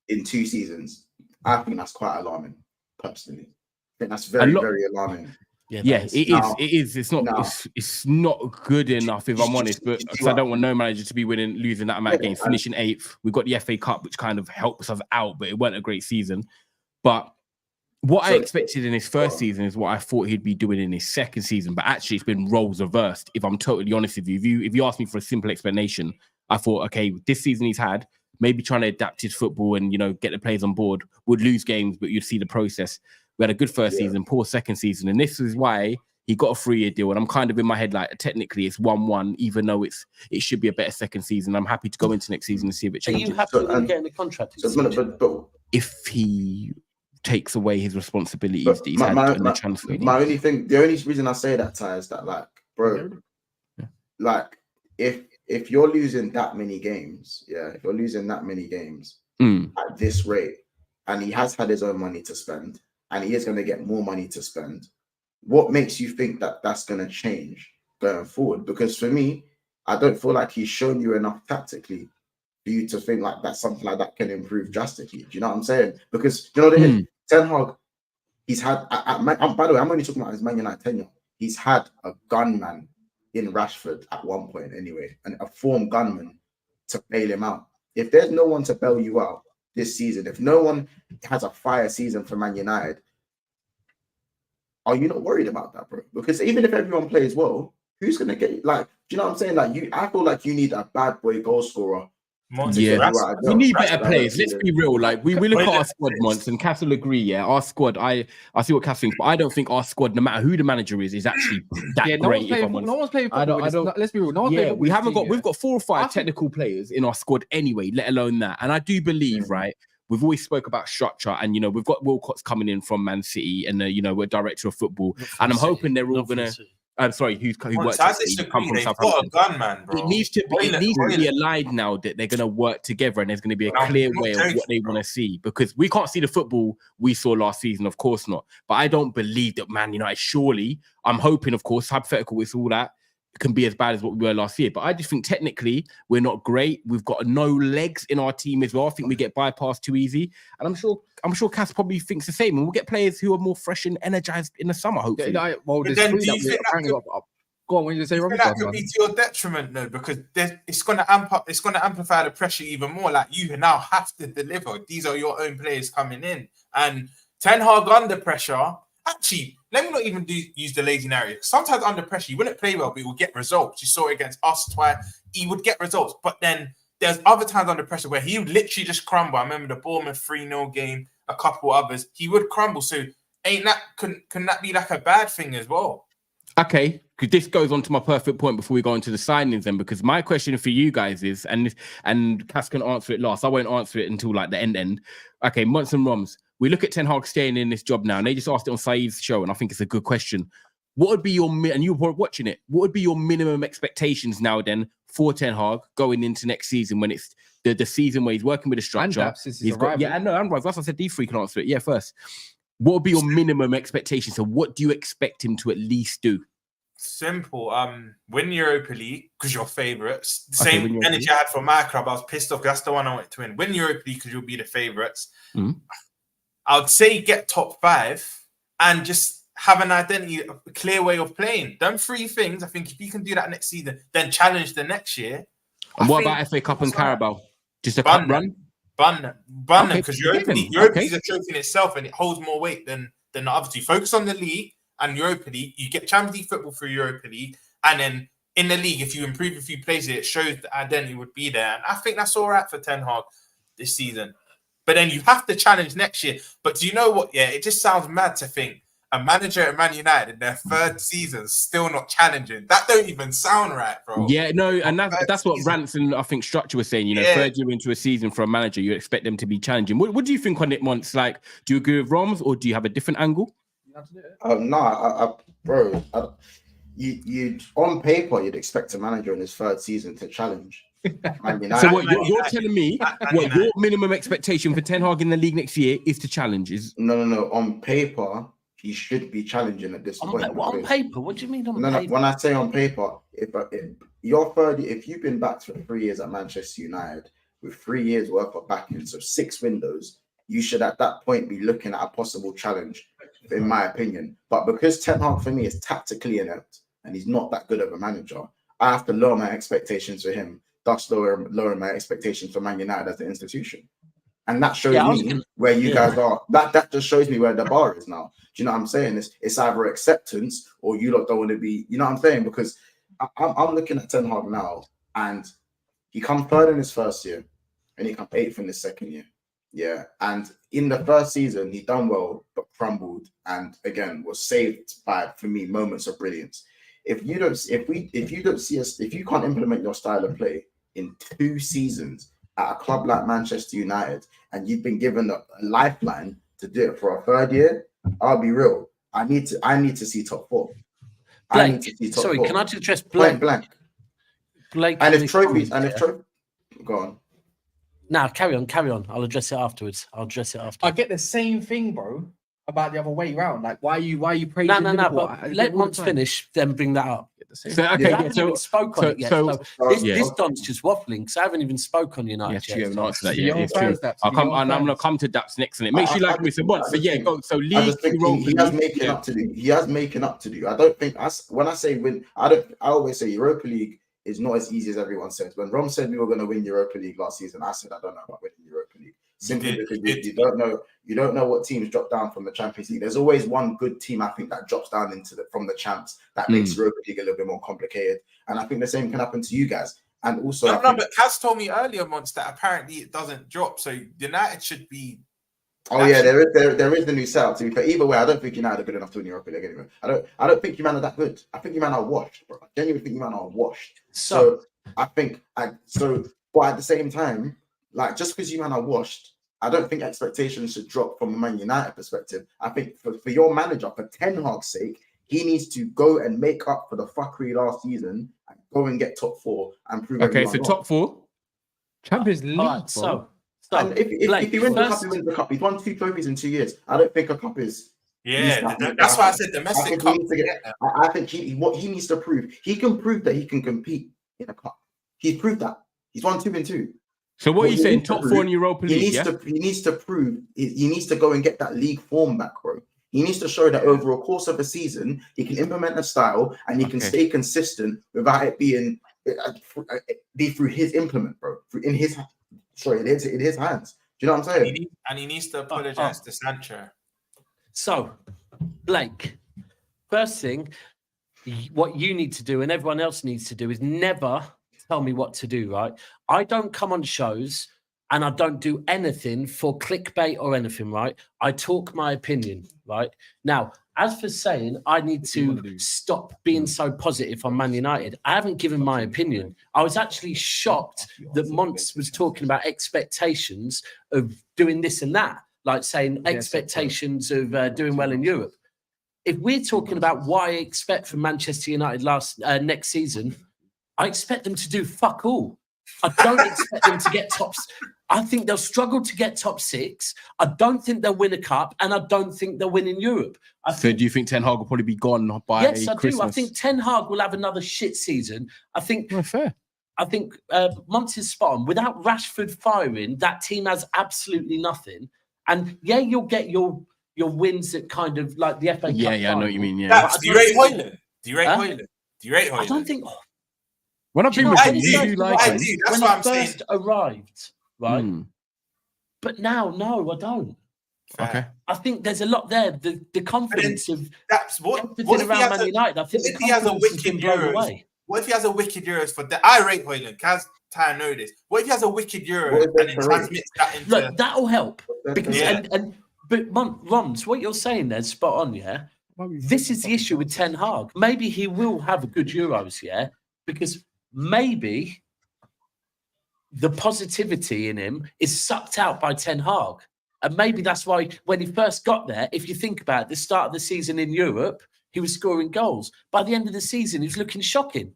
In 2 seasons. I think that's quite alarming, personally. I think that's very, very alarming. Yeah, that it Now- is. It's not. now- It's not good enough, if I'm honest. But do you because I what? don't want no manager to be losing that amount of Yeah, games, finishing 8th. We've got the FA Cup, which kind of helps us out, but it weren't a great season. But what I So- expected in his first season is what I thought he'd be doing in his second season. But actually, it's been roles reversed. If I'm totally honest with you, if you ask me for a simple explanation, I thought, okay, this season he's had maybe trying to adapt his football and get the players on board. Would lose games, but you'd see the process. We had a good first season, poor second season, and this is why he got a 3-year deal. And I'm kind of in my head like, technically it's 1-1, even though it should be a better second season. I'm happy to go into next season and see if it Are changes. you happy So, with him and- getting a contract? So, extension? but If he takes away his responsibilities But that he's had in the transfer. my only thing, the only reason I say that, Ty, is that, like, bro, like, if you're losing that many games, if you're losing that many games at this rate, and he has had his own money to spend, and he is going to get more money to spend, what makes you think that that's going to change going forward? Because for me, I don't feel like he's shown you enough tactically for you to think like that something like that can improve drastically. Do you know what I'm saying? Because do you know what it is? Ten Hag, he's had. By the way, I'm only talking about his Man United tenure. He's had a gunman in Rashford at one point, anyway, and a form gunman to bail him out. If there's no one to bail you out this season, if no one has a fire season for Man United, are you not worried about that, bro? Because even if everyone plays well, who's gonna get like? Do you know what I'm saying? Like I feel like you need a bad boy goal scorer. We need better players. Let's be real. Like we look at our Let's- squad once, and Cass will agree. Yeah, our squad. I see what Cass thinks, but I don't think our squad, no matter who the manager is actually that No great. If I'm honest. no one's playing I football. don't- Let's be real. No one's playing football. we with haven't this got. team, We've got 4 or 5 I think- technical players in our squad anyway. Let alone that. And I do believe, right? We've always spoke about structure, and we've got Wilcott's coming in from Man City, and we're director of football, and I'm hoping they're all gonna. I'm sorry, who works I at City, disagree. come from They've Southampton. got a gunman, bro. It needs to be aligned now that they're going to work together and there's going to be a clear way of what they want to see, because we can't see the football we saw last season, of course not. But I don't believe that Man United, surely, I'm hoping, of course, hypothetical, it's all that, it can be as bad as what we were last year. But I just think technically we're not great. We've got no legs in our team as well. I think we get bypassed too easy. And I'm sure Cass probably thinks the same. And we'll get players who are more fresh and energized in the summer, hopefully. Well, there's Then 3 do that you we think apparently that got up. Go on, when you say Robbie, that could be to your detriment, though, because it's going to amplify the pressure even more. Like, you now have to deliver. These are your own players coming in, and Ten Hag under pressure. Actually, let me not even use the lazy narrative. Sometimes under pressure, he wouldn't play well, but he would get results. You saw it against us twice. He would get results, but then there's other times under pressure where he would literally just crumble. I remember the Bournemouth 3-0 game, a couple others. He would crumble. So can that be like a bad thing as well? Okay, because this goes on to my perfect point before we go into the signings then, because my question for you guys is, and Cass can answer it last, I won't answer it until like the end. Okay, Monts and Roms, we look at Ten Hag staying in this job now, and they just asked it on Saeed's show, and I think it's a good question. What would be your, and you were watching it, what would be your minimum expectations now then for Ten Hag going into next season when it's the season where he's working with a structure? And since he's arrived. Yeah, I know, and that's what I said, these three can answer it. Yeah, first. What would be your minimum expectation? So what do you expect him to at least do? Simple. Win Europa League because you're favourites. The Okay, same energy I had for my club. I was pissed off because that's the one I wanted to win. Win Europa League because you'll be the favourites. Mm-hmm. I would say get top 5 and just have an identity, a clear way of playing. Done 3 things. I think if you can do that next season, then challenge the next year. And what about FA Cup and Carabao? Just a cup run? Bun them because Europa League is a trophy in itself and it holds more weight than the other two. Focus on the league and Europa League. You get Champions League football through Europa League, and then in the league, if you improve a few plays, it shows the identity would be there. And I think that's all right for Ten Hag this season. But then you have to challenge next year. But do you know what? Yeah, it just sounds mad to think a manager at Man United in their 3rd season still not challenging. That don't even sound right, bro. Yeah, no, and that's what Rants and I think Structure was saying. You know, 3rd year into a season for a manager, you expect them to be challenging. What do you think on it, Monts? Like, do you agree with Roms or do you have a different angle? Bro. You on paper you'd expect a manager in his 3rd season to challenge. Man United. So what you're telling me? What your minimum expectation for Ten Hag in the league next year is to challenge? No. On paper, he should be challenging at this point. On paper? What do you mean on paper? No. When I say on paper, if you're 30, if you've been backed for 3 years at Manchester United with 3 years worth of backing, so 6 windows, you should at that point be looking at a possible challenge, in my opinion. But because Ten Hag for me is tactically inept and he's not that good of a manager, I have to lower my expectations for him, thus lowering my expectations for Man United as an institution. And that shows me where you guys are. That just shows me where the bar is now. Do you know what I'm saying? It's either acceptance or you lot don't want to be. You know what I'm saying? Because I'm looking at Ten Hag now, and he come 3rd in his 1st year, and he come 8th in his 2nd year. Yeah, and in the 1st season, he done well but crumbled, and again was saved by, for me, moments of brilliance. If you can't implement your style of play in 2 seasons at a club like Manchester United, and you've been given a lifeline to do it for a 3rd year, I'll be real. I need to see top 4. Blake, can I just address Blake? Blake, and if trophies, go on. Now, carry on. I'll address it afterwards. I get the same thing, bro, about the other way around. Like, why are you praising Liverpool? But let Monts finish, then bring that up. So, okay, I haven't even spoke on it yet. This Don's just waffling because I haven't even spoke on United. Yes, you haven't answered that yet. It's true. I'm going to come to Daps next, and it makes you like me so much. So yeah, go. So league, he has making up to do. He has making up to do. I don't think when I say win, I always say Europa League is not as easy as everyone says. When Rom said we were going to win Europa League last season, I said I don't know about winning Europa League. Simply because you don't know what teams drop down from the Champions League. There's always one good team, I think, that drops down from the champs that makes Europa League a little bit more complicated. And I think the same can happen to you guys. And also, but Kaz told me earlier, Monts, that apparently it doesn't drop. So United should be. Oh yeah, there is the new setup. To be fair, either way, I don't think United are good enough to win Europa League anyway. I don't think United are that good. I think United are washed, bro. I genuinely think United are washed. So I think but at the same time, like, just because you man are washed, I don't think expectations should drop from a Man United perspective. I think for your manager, for Ten Hag's sake, he needs to go and make up for the fuckery last season and go and get top 4 and prove. Okay, so top 4, Champions League. Right, so if he wins the cup, he wins the cup. He's won 2 trophies in 2 years. I don't think a cup is. Yeah, that's why I said domestic cup. I think what he needs to prove, he can prove that he can compete in a cup. He's proved that. He's won 2 in 2. So what are you saying? Top 4 in Europa League? He needs to prove. He needs to go and get that league form back, bro. He needs to show that over a course of a season, he can implement a style and he can stay consistent without it being be through his implement, bro. In his hands. Do you know what I'm saying? And he needs to apologize to Sancho. So, Blake, first thing, what you need to do and everyone else needs to do is never tell me what to do, right? I don't come on shows and I don't do anything for clickbait or anything, right? I talk my opinion, right? Now, as for saying I need to stop being so positive on Man United, I haven't given my opinion. I was actually shocked that Monts was talking about expectations of doing this and that, like saying expectations of doing well in Europe. If we're talking about what I expect from Manchester United next season, I expect them to do fuck all. I don't expect them to get tops. I think they'll struggle to get top 6. I don't think they'll win a cup, and I don't think they'll win in Europe. So do you think Ten Hag will probably be gone by Yes, I Christmas? do. I think Ten Hag will have another shit season. I think. Fair. I think Monts is spot on. Without Rashford firing, that team has absolutely nothing. And yeah, you'll get your wins at kind of like the FA Cup. Yeah, I know what you mean. Yeah. That's, do you rate Højlund? Do you rate Højlund? Do you rate Højlund? I don't think. When I've been with you, you do like him. That's when what he I'm saying. first arrived, right? Mm. But now, no, I don't. Okay. I think there's a lot there. The confidence of That's what everything if he around has Man United. I think if the he has a confidence has been wicked blown Euros? away. What if he has a wicked Euros for that? I rate Højlund. Kaz Ty know this. What if he has a wicked Euro What is and that then for rate? transmits that into? Look, that'll help because Yeah. but Rons, what you're saying there's spot on. Yeah, this is the issue with Ten Hag. Maybe he will have a good Euros, yeah, because maybe the positivity in him is sucked out by Ten Hag. And maybe that's why when he first got there, if you think about it, the start of the season in Europe, he was scoring goals. By the end of the season, he was looking shocking.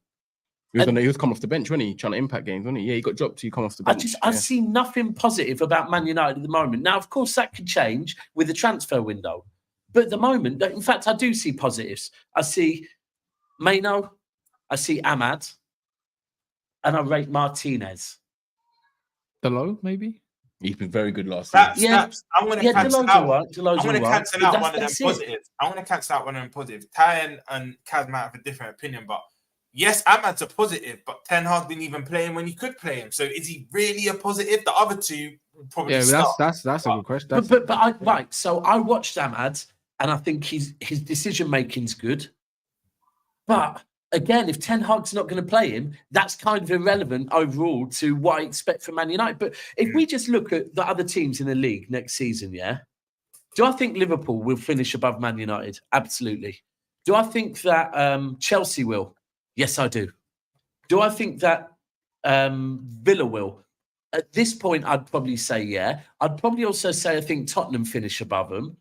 He was coming off the bench, wasn't he? Trying to impact games, wasn't he? Yeah, he got dropped to come off the bench. I see nothing positive about Man United at the moment. Now, of course, that could change with the transfer window. But at the moment, in fact, I do see positives. I see Maino, I see Ahmad, and I rate Martinez. Delo, maybe? He's been very good last season. Snaps. I'm going to cancel Delo's out. all right. Delo's I'm going to all right. cancel out one of them That's it. positives. I'm going to cancel out one of them positives. Ty and Kaz might have a different opinion, but yes, Ahmad's a positive, but Ten Hag didn't even play him when he could play him. So is he really a positive? The other two would probably start. That's a good question. Right. So I watched Ahmad, and I think his decision making's good. But again, if Ten Hag's not going to play him, that's kind of irrelevant overall to what I expect from Man United. But if we just look at the other teams in the league next season, yeah, do I think Liverpool will finish above Man United? Absolutely. Do I think that Chelsea will? Yes, I do. Do I think that Villa will? At this point, I'd probably say yeah. I'd probably also say I think Tottenham finish above them.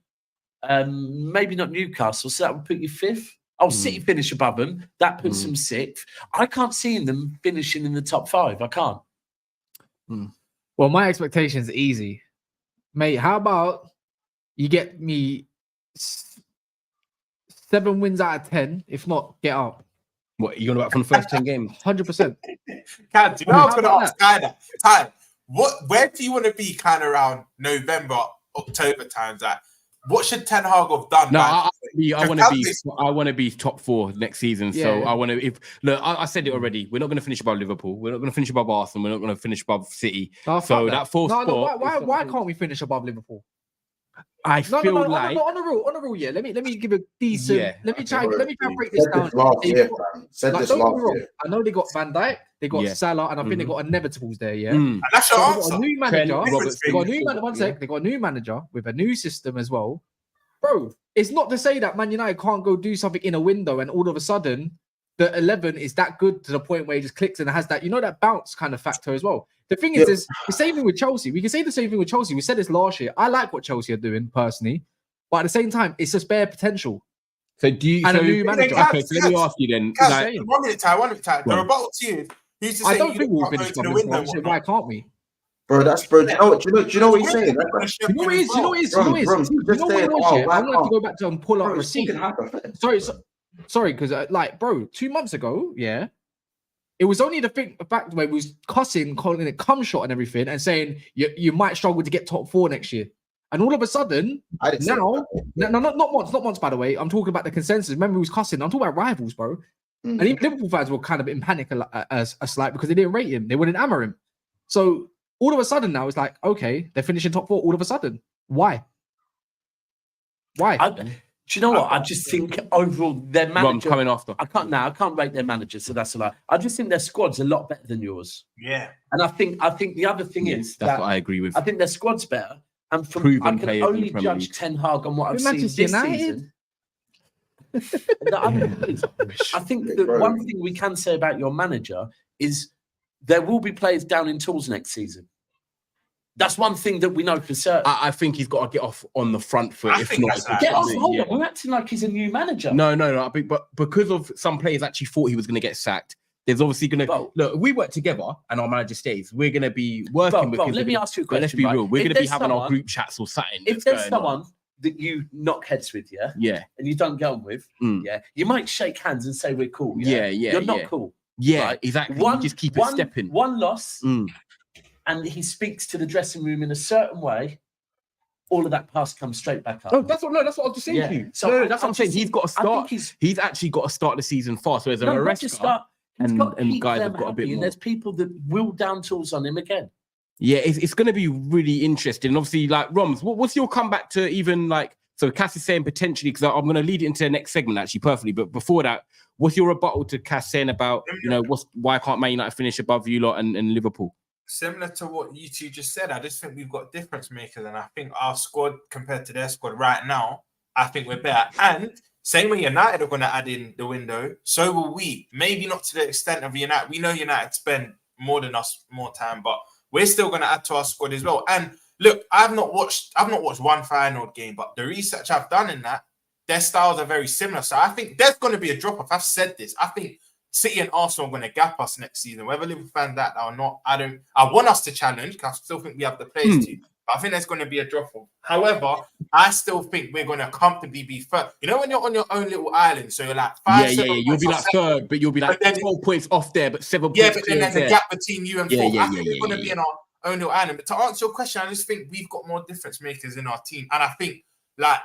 Maybe not Newcastle, so that would put you 5th. Oh, City finish above them. That puts them 6th. I can't see them finishing in the top 5. I can't. Well, my expectations are easy. Mate, how about you get me 7 wins out of 10? If not, get out. What, you going to back from the first 10 games? 100%. Kaz, do you know How I'm going to about ask Ty that? Ty, where do you want to be kind of around November, October times at? What should Ten Hag have done? No, I want to be top 4 next season. So Yeah. I want to. I said it already. We're not going to finish above Liverpool. We're not going to finish above Arsenal. We're not going to finish above City. No, So fuck that 4th spot. Why can't we finish above Liverpool? I feel like on the rule, yeah. Let me give a decent. Yeah. Let me try and break this down. Last year, fam. Said Like, this don't get me last wrong. year. I know they got Van Dijk, they got Yeah. Salah, and I think they got Inevitables there. Yeah, Mm. And that's your So they answer. got a new manager. Robertson. They got a new manager. One sec. They got a new manager with a new system as well, bro. It's not to say that Man United can't go do something in a window and all of a sudden the 11 is that good to the point where it just clicks and has that, that bounce kind of factor as well. The thing is, is the same thing with Chelsea. We can say the same thing with Chelsea. We said this last year. I like what Chelsea are doing personally, but at the same time, it's just bare potential. So do you? And So, a new manager. okay, so let me ask you then. Kaz, Like, 1 minute, Ty. 1 minute, Ty. The Well. rebuttal to you. Who's to say I don't you think we'll can't go finish to above the Liverpool. window? I said, why can't we? Bro, do you know what he's saying? You know what it is? You know what it is? You know what it is? Bro, You know just what saying, it was? oh, Yeah? why I'm gonna have to can't- go back to and pull up Bro, a it's fucking receipt. hypothetical. Sorry, because bro, 2 months ago, yeah, it was only the fact where we was cussing, calling it cum shot and everything, and saying you might struggle to get top 4 next year. And all of a sudden, I didn't say now, that. no, not once, by the way. I'm talking about the consensus. Remember, he was cussing. I'm talking about rivals, bro. Mm. And even Liverpool fans were kind of in panic a slight because they didn't rate him. They wouldn't hammer him. So all of a sudden now it's like, okay, they're finishing top 4 all of a sudden. Why? Do you know what? I just think overall their Rom manager. coming after. I can't rate their manager, so that's a lie. I just think their squad's a lot better than yours. Yeah. And I think the other thing is That's that what I agree with. I think their squad's better. And from Proven I can players in only the Premier judge League. Ten Hag on what I've With seen Manchester this United? season. The other thing is, I think that Bro. one thing we can say about your manager is there will be players down in tools next season. That's one thing that we know for certain. I think he's got to get off on the front foot. I If think not, that's right. Get off, yeah. hold on. We're acting like he's a new manager. No. I think, but because of some players actually thought he was going to get sacked, there's obviously going to Bro. look. We work together, and our manager stays. We're going to be working with him. Let me ask you a But let's question. be right? real. We're If going to be there's having our someone- group chats or something. If that's there's going on. someone that you knock heads with, Yeah, and you don't get on with, Mm. you might shake hands and say we're cool. Yeah, You're not cool. yeah, Right. exactly. You just keep it stepping. One loss, Mm. and he speaks to the dressing room in a certain way. All of that past comes straight back up. No, that's what I was just saying Yeah. to you. So No, I- that's I what I'm saying. just He's got to I think start. He's actually got to start the season fast. Whereas not Maresca, just start. He's and- got to and keep guys them have got a bit happy, and more. there's people that will down tools on him again. yeah, it's going to be really interesting. And obviously, like Roms, what's your comeback to even like? So Cass is saying potentially, because I'm going to lead it into the next segment actually perfectly. But before that, what's your rebuttal to Cass saying about why can't Man United finish above you lot and Liverpool? Similar to what you two just said, I just think we've got difference makers, and I think our squad compared to their squad right now, I think we're better. And same way United are going to add in the window, so will we. Maybe not to the extent of United. We know United spend more than us more time, but we're still going to add to our squad as well. And look, I've not watched one Feyenoord game, but the research I've done in that, their styles are very similar. So I think there's going to be a drop off. I've said this. I think City and Arsenal are going to gap us next season, whether Liverpool fans that or not. I want us to challenge because I still think we have the players to. But I think there's going to be a drop off. However, I still think we're going to comfortably be first. You know, when you're on your own little island, so you're like 5, 7 You'll be like third, but you'll be like But then- 12 points off there, but 7 Yeah, points. but then there's clear a there. gap between you and Yeah, four. yeah, I think yeah, we're going to yeah, be yeah. in our own little island. But to answer your question, I just think we've got more difference makers in our team. And I think, like,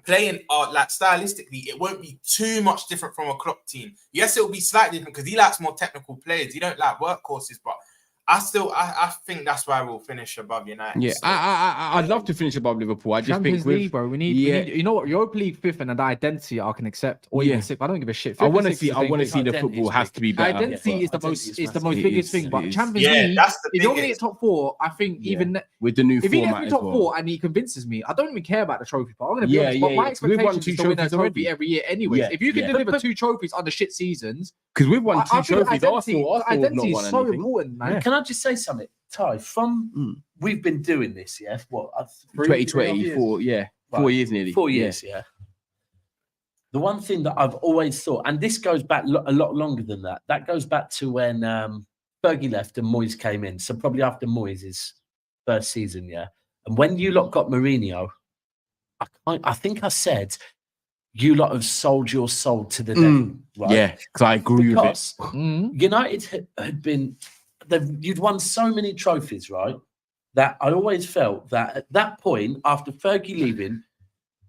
playing like stylistically, it won't be too much different from a Klopp team. Yes, it'll be slightly different because he likes more technical players. He don't like workhorses, but I think that's why we'll finish above United. Yeah, So- I'd love to finish above Liverpool. I just Champions think with, League, bro. We need, you know what? Europa League fifth and an identity I can accept, or even sixth. I don't give a shit. I Fifth want to and sixth see. is the I same want to thing. see the Identity football is has to be better. Identity is the Identity most. is It's the massive. most It biggest is, thing. it But is. Champions Yeah, League, that's the if you're gonna biggest. get top 4, I think even with the new if he gets format me as top well. 4 and he convinces me, I don't even care about the trophy part. I'm gonna be Yeah, honest. yeah, But my yeah. We've won expectation 2 is to win a trophies trophy already. every year, anyways. Yeah, If you can yeah. deliver 2 trophies under shit seasons, Because we've won 2 I think trophies. Arsenal have identity not is won so anything. important, man. Can I just say something, Ty? We've been doing this, yeah. What? 2024, yeah, 4 Right. years nearly. 4 years, yeah. The one thing that I've always thought, and this goes back a lot longer than that. That goes back to when Fergie left and Moyes came in. So probably after Moyes' first season, yeah. And when you lot got Mourinho, I think I said you lot have sold your soul to the devil, right? Yeah, because I agree with it. Because United had been, you'd won so many trophies, right? That I always felt that at that point, after Fergie leaving,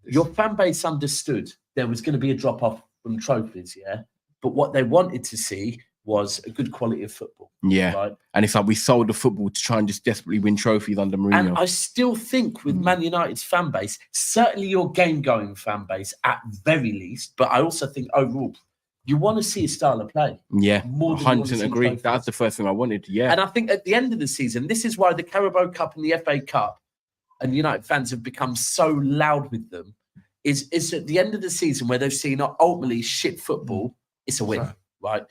your fan base understood there was going to be a drop off from trophies, yeah. But what they wanted to see was a good quality of football, Yeah, right? and it's like we sold the football to try and just desperately win trophies under Mourinho. And I still think with Man United's fan base, certainly your game-going fan base at very least, but I also think overall, you want to see a style of play. Yeah, More than you want to 100% see agree. trophies. That's the first thing I wanted. Yeah, And I think at the end of the season, this is why the Carabao Cup and the FA Cup and United fans have become so loud with them, is at the end of the season where they've seen ultimately shit football, it's a win, right?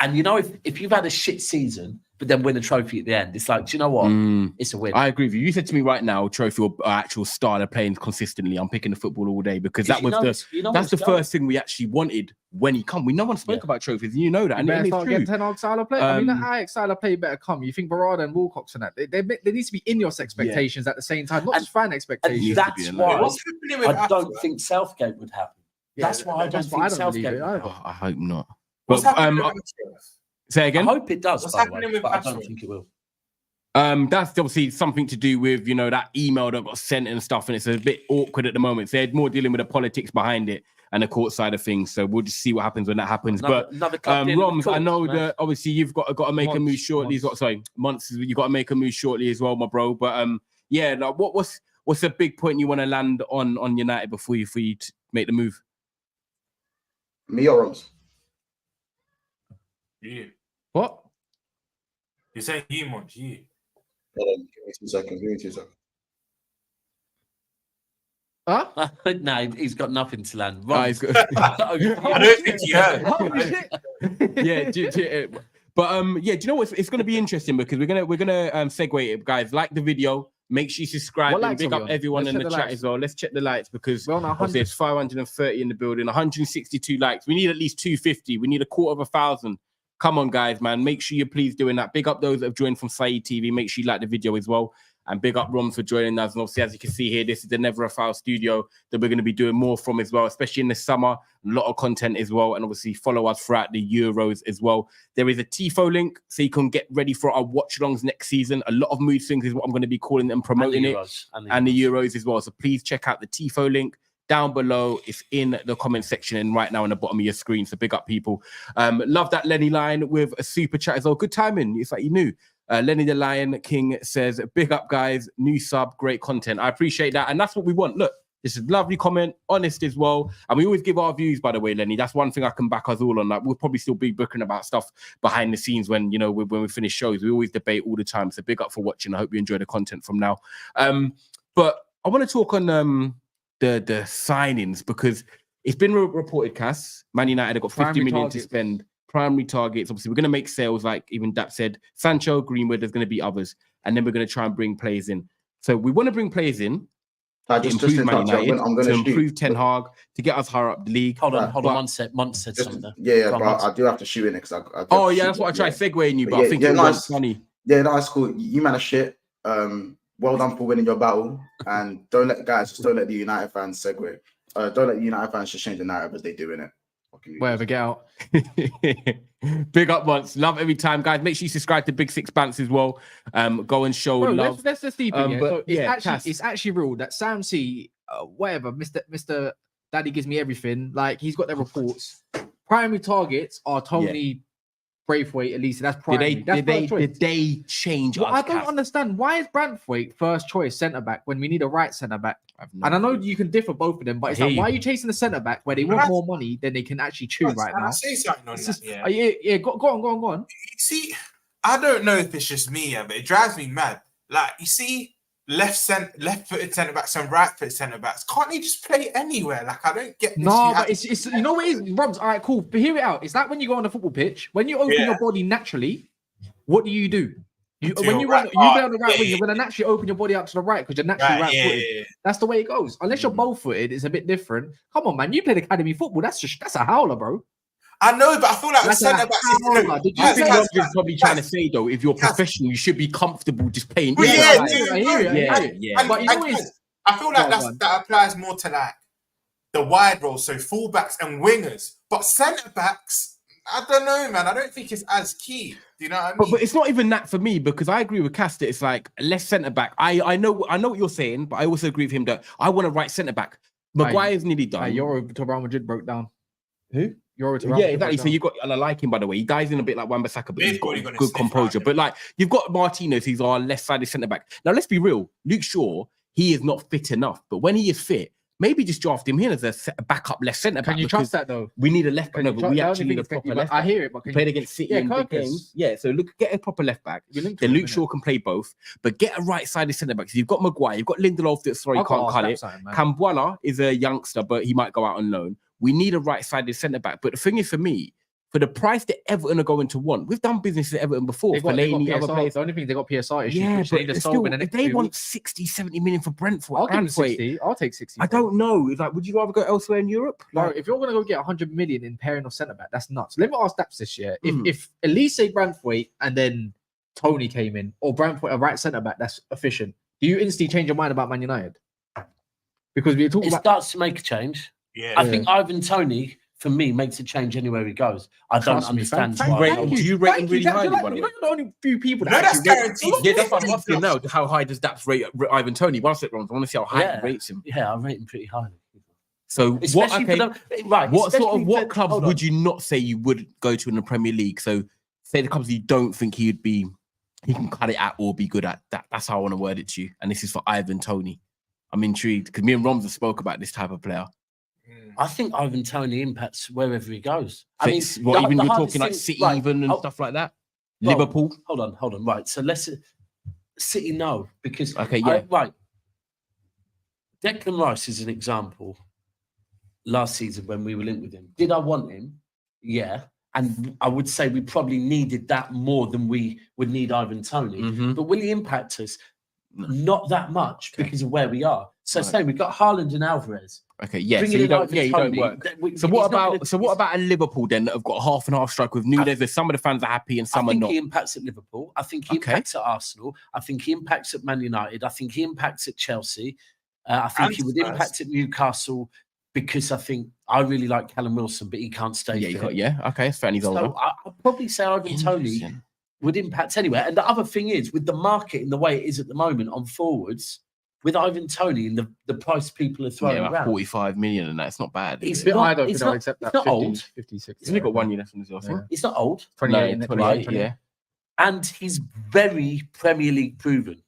And you know, if you've had a shit season, but then win a trophy at the end, it's like, do you know what? It's a win. I agree with you. You said to me right now, trophy or actual style of playing consistently. I'm picking the football all day because that was that's the first thing we actually wanted when he come. No one spoke about trophies, and you know that. And better it's start true. getting 10 Hag style of play. I mean, that Ajax style of play better come. You think Barada and Wilcox and that they need to be in your expectations at the same time, not just fan expectations. And that's in why What's happening with I don't Arsenal? think Southgate would happen. That's why I don't think Southgate believe it would happen. either. Oh, I hope not. What's But happening with Arsenal? say I again. hope it does, What's by the way, happening with but I don't Arsenal? think it will. That's obviously something to do with, you know, that email that got sent and stuff, and it's a bit awkward at the moment. So they're more dealing with the politics behind it and the court side of things. So we'll just see what happens when that happens. Another club dealing with Roms, I courts, know man. that obviously you've got to make a move shortly. Months. You got to make a move shortly as well, my bro. But yeah, like what's a big point you want to land on United before you make the move? Me or Roms? You. What? You're saying you, Monch, you. Hold on, give me 2 seconds. Give me 2 seconds. Huh? No, he's got nothing to land. He's got... I don't think you heard. Yeah, but yeah, do you know what? It's going to be interesting because we're gonna segue it, guys. Like the video, make sure you subscribe. What And likes big are up we on? everyone Let's in check the the chat likes. as well. Let's check the likes because We're on 100. there's 530 in the building, 162 likes. We need at least 250. We need 250,000. Come on, guys, man. Make sure you're please doing that. Big up those that have joined from Saeed TV. Make sure you like the video as well. And big up Roms for joining us. And obviously, as you can see here, this is the Never a Foul studio that we're going to be doing more from as well, especially in the summer. A lot of content as well. And obviously, follow us throughout the Euros as well. There is a TIFO link so you can get ready for our watch-alongs next season. A lot of mood swings is what I'm going to be calling and promoting it. And the Euros as well. So please check out the TIFO link down below. It's in the comment section and right now on the bottom of your screen. So big up, people. Love that Lenny line with a super chat as well. Good timing. It's like you knew. Lenny the Lion King says, big up, guys. New sub, great content. I appreciate that. And that's what we want. Look, this is a lovely comment, honest as well. And we always give our views, by the way, Lenny. That's one thing I can back us all on. Like, we'll probably still be booking about stuff behind the scenes when, you know, when we finish shows. We always debate all the time. So big up for watching. I hope you enjoy the content from now. But I want to talk on the signings because it's been reported, Cass. Man United have got 50 million to spend. Primary targets. Obviously, we're going to make sales, like even Dap said. Sancho, Greenwood, there's going to be others. And then we're going to try and bring players in. So we want to bring players in to improve Man United, to improve Ten Hag, to get us higher up the league. Hold on, one sec. Month said something there. Yeah, but I do have to shoot in it because that's what I tried segueing you, but I think it was funny. Yeah, no, it's cool. You man are shit. Well done for winning your battle. And don't let the United fans segue. Don't let the United fans just change the narrative as they do in it. Whatever, get out. Big up once. Love every time, guys. Make sure you subscribe to Big Six Bants as well. Go and show love. Let's just deep in here. So Cass. it's actually real that Sam C, whatever, Mr. Daddy gives me everything. Like, he's got their reports. Primary targets are Toney, Braithwaite, Olise. That's primary. Did they change us? I don't understand. Why is Branthwaite first choice centre-back when we need a right centre-back? And I know you can differ both of them, but it's like, why are you chasing the centre-back where they want more money than they can actually chew right now? I say something on that, yeah, go on. See, I don't know if it's just me, but it drives me mad. Like, you see, left-footed centre-backs and right-footed centre-backs, can't they just play anywhere? Like, I don't get this. No, but it's you know what it is, Robs? All right, cool. But hear it out. It's like when you go on a football pitch, when you open your body naturally, what do? When you be on the right wing, you're going to naturally open your body out to the right because you're naturally right-footed. Yeah. That's the way it goes. Unless you're both-footed, it's a bit different. Come on, man. You played academy football. That's a howler, bro. I know, but I feel like the centre-backs... I think what you're probably trying to say, though, if you're professional, you should be comfortable just playing. I hear it. But I feel like that applies more to, like, the wide role, so fullbacks and wingers. But centre-backs, I don't know, man. I don't think it's as key. Do you know what I mean? But it's not even that for me because I agree with Casta. It's like less centre back. I know what you're saying, but I also agree with him that I want to right centre back. Maguire's nearly done. You're over to Real Madrid broke down. Who? You're over to Real Madrid. Exactly. So you got, and I like him by the way. He dies in a bit like Wan-Bissaka, but he's got good composure. But like you've got Martinez, he's our left-sided centre back. Now let's be real. Luke Shaw, he is not fit enough, but when he is fit. Maybe just draft him in as a backup left centre back. Can you trust that though? We need a left back. We actually need a proper left back. I hear it, but played against City in big games. Yeah, so get a proper left back. Then Luke Shaw can play both, but get a right-sided centre back. So you've got Maguire, you've got Lindelof that can't cut it. Cambuala is a youngster, but he might go out on loan. We need a right-sided centre back. But the thing is, for me, for the price that Everton are going to want, we've done business at Everton before. They got PSR. The only thing they got PSR issues. Yeah, but still, if they want 60, 70 million for Brentford, I'll give 60. I'll take 60. I don't know. It's like, would you rather go elsewhere in Europe? Like, if you're going to go get 100 million in pairing of centre back, that's nuts. Let me ask Daps this year: if Olise, Branthwaite, and then Toney came in, or Branthwaite a right centre back, that's efficient. Do you instantly change your mind about Man United? Because we're talking about starts to make a change. Yeah, I think Ivan Toney for me, makes a change anywhere he goes. I don't Trust me, understand thank why. you. Do you rate him really highly, by the You're way? the only few people No, that that's actually rate- guaranteed. Yeah, that's what I'm asking now. How high does Daps rate Ivan Toney? One sec, Ron. I want to see how high Yeah. he rates him. Yeah, I rate him pretty highly. So what? Especially Okay, for them, right? what sort especially of what for- clubs hold would on. you not say you would go to in the Premier League? So say the clubs you don't think he can cut it at or be good at. That's how I want to word it to you. And this is for Ivan Toney. I'm intrigued because me and Roms have spoke about this type of player. I think Ivan Toney impacts wherever he goes. I So mean, it's- what, even the you're hardest talking like thing- City right, even and oh, stuff like that. well, Liverpool. Hold on. Right. So let's City no because Okay, yeah. right. Declan Rice is an example. Last season when we were linked with him, did I want him? Yeah, and I would say we probably needed that more than we would need Ivan Toney. Mhm. But will he impact us? No. Not that much Okay. because of where we are. So Right. saying we've got Haaland and Alvarez. Okay, yeah. Bringing So you in don't, Ivan you don't Toney, work. that So he's what not about gonna- so what about a Liverpool then that have got half and half strike with Nunes? There's some of the fans are happy and some I are think not. he impacts at Liverpool. I think he Okay. impacts at Arsenal. I think he impacts at Man United. I think he impacts at Chelsea. I think And he would Spurs. impact at Newcastle because I think I really like Callum Wilson, but he can't stay Yeah, you fit. got, yeah. Okay, it's fair. And he's older. So I'd probably say Ivan Toney Interesting. would impact anywhere. And the other thing is, with the market in the way it is at the moment on forwards, with Ivan Toney and the price people are throwing Yeah, like around, 45 million and that's not bad. He's Is Bit it? not- high though, if it's you don't not- accept it's that. not 50, old. 56. He's only got 1 year left on his last Yeah. one. he's not old, 28, No, innit? 28, 28. yeah. and he's very Premier League proven.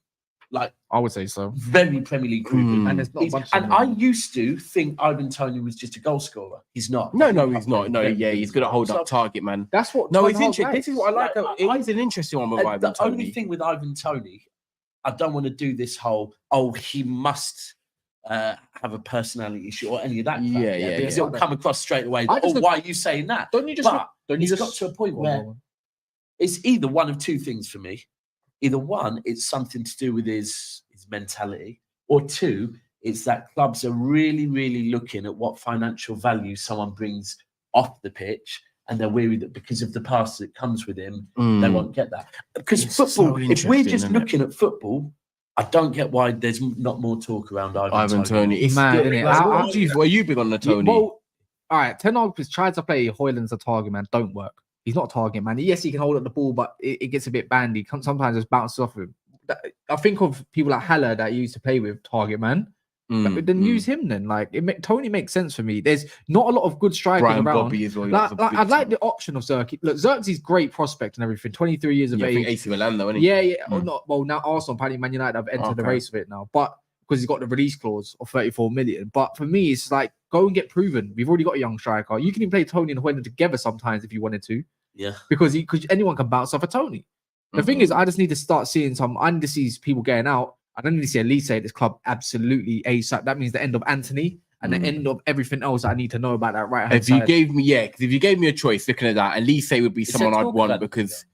Like, I would say so. very Premier League proven. Mm. And there's not a bunch of And them. I used to think Ivan Toney was just a goal scorer. He's not. No, he's not. No, Very yeah, good he's good at as hold well. up target, man. That's what. No, Ten it's Hag interesting. likes. This is what I like. Like, It is an interesting one with And Ivan the only Toney. thing with Ivan Toney, I don't want to do this whole, he must have a personality issue or any of that. crap, Yeah, because yeah. it'll come across straight away. I just look- Why are you saying that? Don't you just? But Don't you he's just got to a point Go on, where go on. it's either one of two things for me. Either one, it's something to do with his mentality, or two, it's that clubs are really, really looking at what financial value someone brings off the pitch, and they're weary that because of the past that comes with him, they Mm. won't get that. Because It's football, so if we're interesting, just isn't it? looking at football, I don't get why there's not more talk around Ivan Toney. It's Mad, good. innit? Like, I- what do you, were you big on the Tony? Well, all right. Ten Hag has tried to play Hoyland's a target man. Don't work. He's not a target man. Yes, he can hold up the ball, but it gets a bit bandy. Sometimes just bounces off him. I think of people like Haller that he used to play with target man. But then use him then. Like Tony makes sense for me. There's not a lot of good strikers Brian around. Bobby as well. I'd like the option of Zirkzee. Look, Zirkzee's great prospect and everything. 23 years of I think age. AC Milan though, isn't he? Yeah. Or Mm. not. Well, now Arsenal, apparently Man United have entered the Okay. race with it now, but because he's got the release clause of 34 million. But for me, it's like go and get proven. We've already got a young striker. You can even play Tony and Hoyland together sometimes if you wanted to, Yeah. because anyone can bounce off a Tony. The thing Mhm. is, I just need to start seeing I need to see people getting out. I don't need to see Olise at this club absolutely ASAP. That means the end of Anthony and the end of everything else I need to know about that right hand If you side. gave me, because if you gave me a choice, looking at that, Elise would be Is someone there I'd talk want about it, because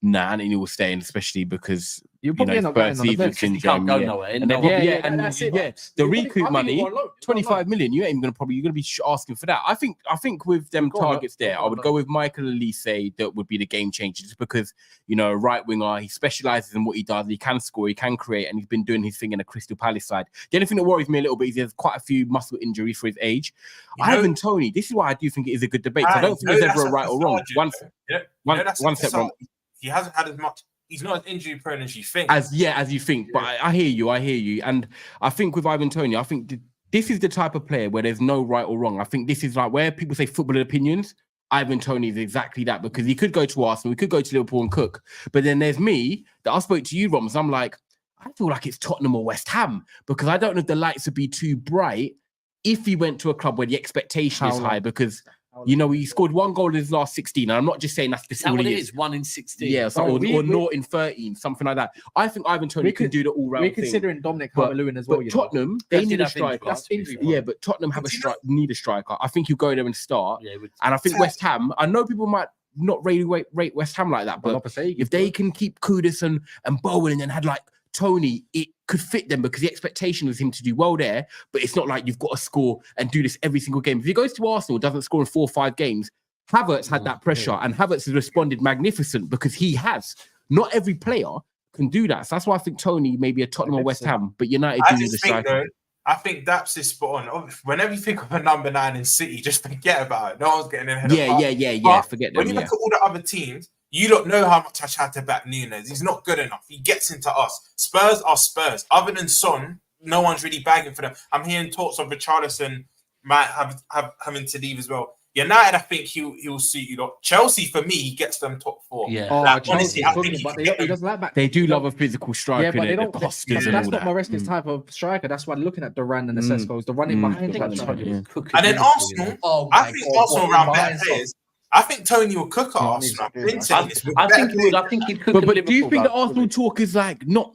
Anthony will stay in, especially because You'll probably end up getting first on the season bench. He can't syndrome. go Yeah. nowhere. And no then, one- and that's it. the You'll probably- recoup I think money, you'll go on loan. 25 million. You ain't even you're gonna be asking for that. I think with them Go on, look. targets there, Go I on, would look. go with Michael Elise. That would be the game changer, just because a right winger. He specializes in what he does. He can score. He can create, and he's been doing his thing in the Crystal Palace side. The only thing that worries me a little bit is there's quite a few muscle injuries for his age. You know- Ivan Toney. This is why I do think it is a good debate. I don't think there's ever a right or wrong. One step wrong. He hasn't had as much. He's not as injury prone as you think. As you think, but I hear you, and I think with Ivan Toney, I think this is the type of player where there's no right or wrong. I think this is like where people say football opinions. Ivan Toney is exactly that, because he could go to Arsenal, he could go to Liverpool and cook, but then there's me that I spoke to you, Roms. I'm like, I feel like it's Tottenham or West Ham, because I don't know if the lights would be too bright if he went to a club where the expectation is high, because he scored 1 goal in his last 16. And I'm not just saying that's Is the that all what he it is. is? 1 in 16. Yeah, So or we- 0 in 13, something like that. I think Ivan Toney We can could- do the all-round We're thing. considering Dominic But- Calvert-Lewin as well. But You know. Tottenham, they That's need a enough injury, striker. That's injury. Yeah, but Tottenham have need a striker. I think you go there and start. Yeah, with- And I think West Ham, I know people might not really rate West Ham like that, but if they can keep Kudus and Bowen and then had like Tony, it could fit them, because the expectation was him to do well there, but it's not like you've got to score and do this every single game. If he goes to Arsenal, doesn't score in 4 or 5 games, Havertz had that pressure, and Havertz has responded magnificent because he has. Not every player can do that. So that's why I think Tony may be a Tottenham or West Ham, but United I do need a just think striker. though, I think Daps is spot on. Whenever you think of a number 9 in City, just forget about it. No one's getting in ahead of us. Yeah. Forget them. When you look at all the other teams, you don't know how much I tried to back Nunes. He's not good enough. He gets into us. Spurs are Spurs. Other than Son, no one's really bagging for them. I'm hearing talks of Richarlison might have having to leave as well. United, I think he'll suit you lot. Chelsea, for me, he gets them top 4. Yeah. Honestly, I think he doesn't like back. They do love a physical striker. Yeah, but they don't. The That's Costas and all not that. Maresca's type of striker. That's why looking at Duran and the Sesco's, the running behind. I think them. Tony will cook it. And then Arsenal, I think Arsenal around better players. I think Tony will cook at Arsenal. I've been saying this. I think he would. I think he'd cook. But do you think the Arsenal talk is like not?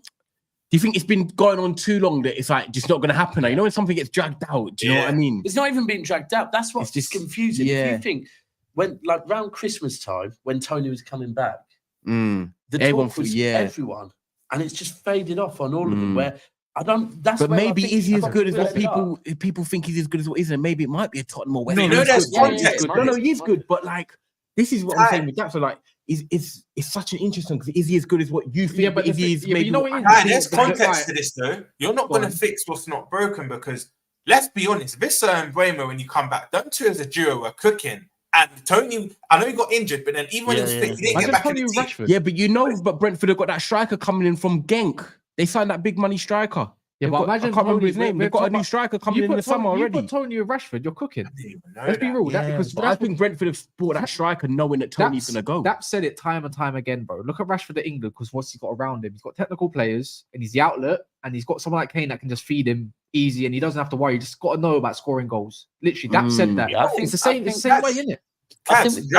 Do you think it's been going on too long that it's like just not going to happen now? You know when something gets dragged out. Do you know what I mean? It's not even being dragged out. That's what's just confusing. yeah. If you think when like around Christmas time when Tony was coming back, the Everyone talk was thought, everyone, and it's just faded off on all of them. Where I don't. That's But where I maybe think is he as about good as what Spurs are. people think he's as good as what isn't? Maybe it might be a Tottenham or West. No, Ham. you know there's He's good. context. No, he is good, but like this is what I'm saying with that. So like, it's such an interesting because is he as good as what you think? Yeah, but is he as but maybe you know what it is? Right, there's Right. context to this though. You're not going to fix what's not broken because let's be honest, Vissa and Buemo, when you come back, them two as a duo were cooking. And Tony, I know he got injured, but then even when he was fit, he didn't get back in the team. Rashford. Yeah, but but Brentford have got that striker coming in from Genk. They signed that big money striker. Yeah, They've but got, imagine I can't remember Tony, his name. we're They've got a talking new about- striker coming in the summer already. You put Tony with Rashford, you're cooking. I didn't even know Let's be that. real. Yeah, Because but I think Brentford have bought that striker knowing that Tony's going to go. That said it time and time again, bro. Look at Rashford at England because what's he got around him? He's got technical players and he's the outlet and he's got someone like Kane that can just feed him easy and he doesn't have to worry. You just got to know about scoring goals. Literally, that said that. Yeah, I think- it's the same, I it's the think same way, isn't it? I think Cats, with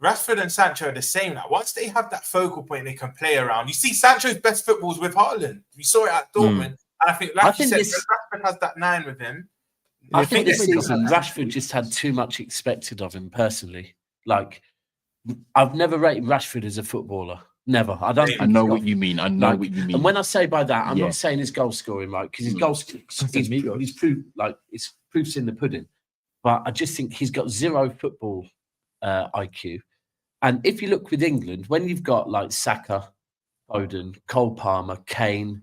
Rashford and Sancho are the same. Like once they have that focal point, they can play around. You see, Sancho's best footballs with Haaland. We saw it at Dortmund, and I think, like you said, Rashford has that 9 with him. I think this this season Rashford just had too much expected of him personally. Like, I've never rated Rashford as a footballer. Never. I don't. I know what you mean. I know what you mean. And when I say by that, I'm Yeah. not saying his goal scoring, right? Because his goal, he's proof, like it's proofs in the pudding. But I just think he's got zero football IQ. And if you look with England, when you've got like Saka, Foden, Cole Palmer, Kane,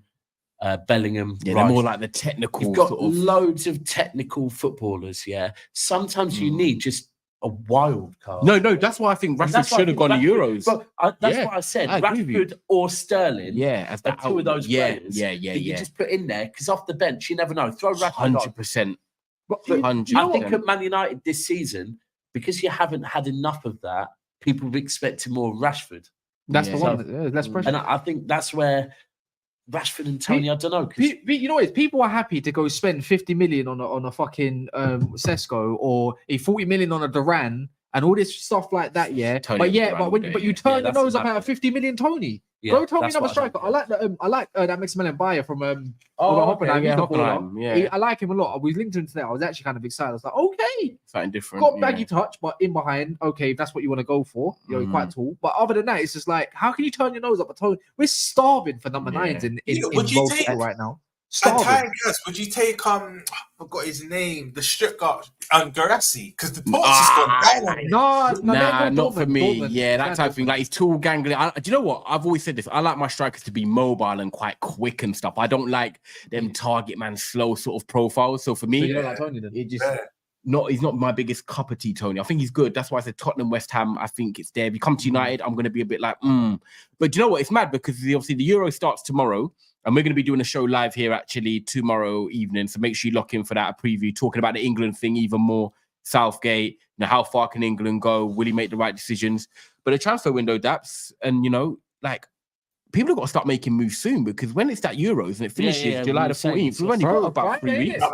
Bellingham, yeah, Rice, they're more like the technical you've got sort of. loads of technical footballers. Yeah, sometimes you need just a wild card. No, that's why I think And Rashford that's why I should have think gone to Rashford- Euros. But that's Yeah, why I said I agree with you. Rashford or Sterling. Yeah, as are the two of those players. Yeah. that you just put in there because off the bench you never know. Throw Rashford on. 100%. But 100%. I think at Man United this season, because you haven't had enough of that, people have expected more of Rashford. That's Yeah. the one. Less pressure. And I think that's where Rashford and Tony, I don't know. 'cause You know what? Is people are happy to go spend 50 million on a fucking Sesko or a 40 million on a Duran and all this stuff like that. Yeah, Tony but Duran all when day, but you yeah. turn Yeah, your that's nose up mad. at a 50 million Tony. Yeah, Go tell me that's another what I don't striker. I like that Maximilian Bayer from Oh, Hoffenheim. okay, He's yeah, the baller. Hoffenheim, yeah. I like him a lot. We linked him today. I was actually kind of excited. I was like, okay, Something different. got baggy touch, but in behind, okay, if that's what you want to go for. You know, he's quite tall. But other than that, it's just like, how can you turn your nose up at Tony? We're starving for number 9s in Would you world take- football right now. And Starving. would you take I forgot his name, the Stuttgart Garassi? Because the talks has gone down on him. Nah, not for me. Dortmund. Yeah, that type of thing. Like he's tall, gangly. Do you know what? I've always said this. I like my strikers to be mobile and quite quick and stuff. I don't like them target man slow sort of profiles. So for So me, you don't like Tony then? it just he's not my biggest cup of tea, Tony. I think he's good. That's why I said Tottenham, West Ham. I think it's there. If you come to United, I'm gonna be a bit like, But do you know what? It's mad because obviously the Euro starts tomorrow. And we're going to be doing a show live here actually tomorrow evening. So make sure you lock in for that, a preview, talking about the England thing even more. Southgate, how far can England go? Will he make the right decisions? But the transfer window, Daps, and, people have got to start making moves soon because when it's that Euros and it finishes July the 14th, we've only got about 3 weeks.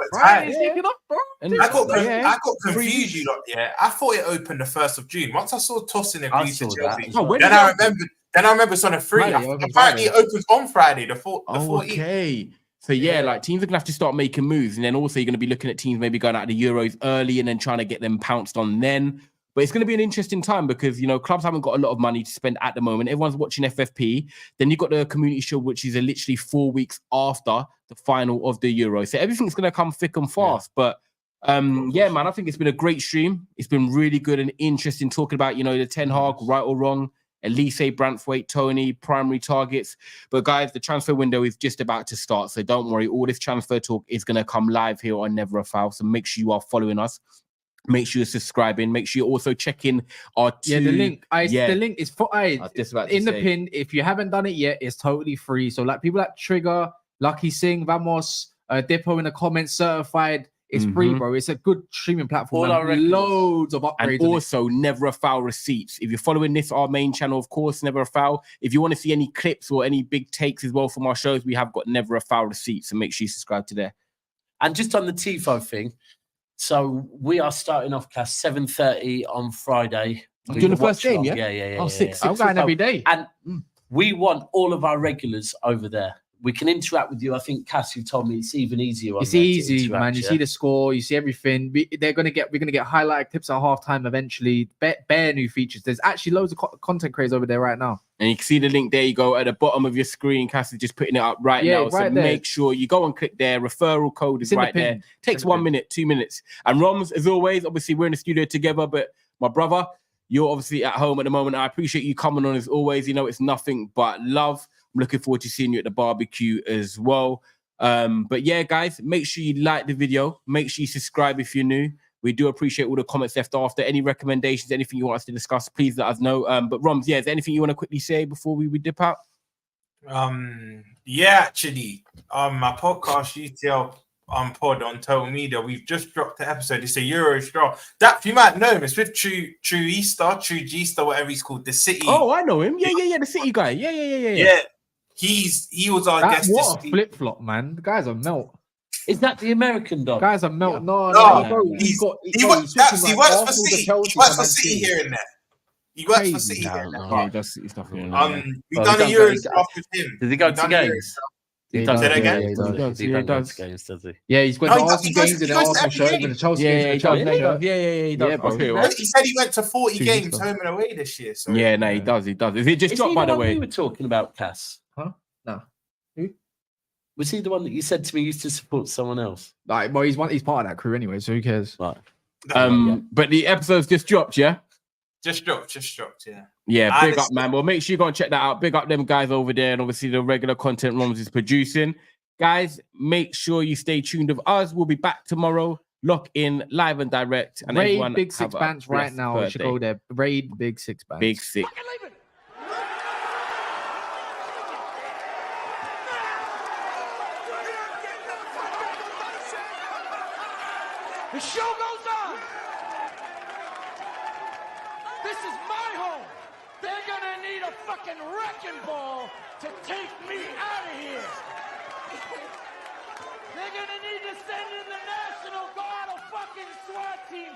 And I got confused, you lot. Yeah, I thought it opened the 1st of June. Once I saw Tosin agree to saw Chelsea, that. then I remember it's on a free. Apparently, it opens on Friday, the 14th. Okay. So like teams are gonna have to start making moves, and then also you're gonna be looking at teams maybe going out of the Euros early and then trying to get them pounced on then. But it's going to be an interesting time because, clubs haven't got a lot of money to spend at the moment. Everyone's watching FFP. Then you've got the Community Shield, which is literally 4 weeks after the final of the Euro. So everything's going to come thick and fast. Yeah. But, man, I think it's been a great stream. It's been really good and interesting talking about, the Ten Hag, right or wrong, Olise, Branthwaite, Toney, Primary Targets. But guys, the transfer window is just about to start, so don't worry. All this transfer talk is going to come live here on Never a Foul, so make sure you are following us. Make sure you're subscribing. Make sure you're also checking our the link. The link is for in the pin. If you haven't done it yet, it's totally free. So like people like Trigger, Lucky Singh, Vamos, Dippo in the comments, certified. It's free, bro. It's a good streaming platform. Loads of upgrades. And also, Never a Foul receipts. If you're following this, our main channel, of course, Never a Foul. If you want to see any clips or any big takes as well from our shows, we have got Never a Foul receipts. So make sure you subscribe to there. And just on the TIFO thing, so we are starting off, Cass, 7:30 on Friday. Doing the first game, yeah? Yeah. Oh, six. I'm going every day. And we want all of our regulars over there. We can interact with you. I think Cass, you told me it's even easier. It's easy, man. You see the score, you see everything. We're gonna get highlight clips at halftime eventually. Bare new features. There's actually loads of content creators over there right now. And you can see the link there. You go at the bottom of your screen. Cass is just putting it up right now. Right so there. make sure you go and click there. Referral code is right there. Takes 1 minute, 2 minutes. And Roms, as always, obviously we're in the studio together, but my brother, you're obviously at home at the moment. I appreciate you coming on as always. You know, it's nothing but love. I'm looking forward to seeing you at the barbecue as well. But yeah, guys, make sure you like the video. Make sure you subscribe if you're new. We do appreciate all the comments left after. Any recommendations, anything you want us to discuss, please let us know. But Roms, yeah, is there anything you want to quickly say before we dip out? Yeah, actually, my podcast UTL pod on Total Media, we've just dropped the episode. It's a Euro Star. That you might know him. It's with True G-Star, whatever he's called, the City. Oh, I know him. Yeah, the City guy. Yeah. Yeah. He was our guest. What a flip flop, man. The guy's a melt. Is that the American dog? Guy's a melt. No, bro. He works for City here and there. He works for City here and there. Yeah, he does City stuff here. We've done a Euro stuff with him. Does he go to games? He does does. again. He does games, does he? Yeah, he's got the Arsenal games and the Arsenal shirt and the Chelsea games. He does. Bro. He said he went to 40 games home and away this year. So yeah, no, he does. Is it just dropped, by the way? We were talking about Cass. Huh? No. Who? Was he the one that you said to me used to support someone else? Like, well, he's part of that crew anyway, so who cares? Right. But the episode's just dropped, yeah? Just dropped, yeah. Yeah, big up, man. Well, make sure you go and check that out. Big up them guys over there, and obviously the regular content Roms is producing. Guys, make sure you stay tuned with us. We'll be back tomorrow. Lock in, live and direct. And Raid everyone Big Six Bands right now. You should go there. Raid Big Six Bands. Big Six. The show goes on. This is my home. They're gonna need a fucking wrecking ball to take me out of here. They're gonna need to send in the National Guard, a fucking SWAT team.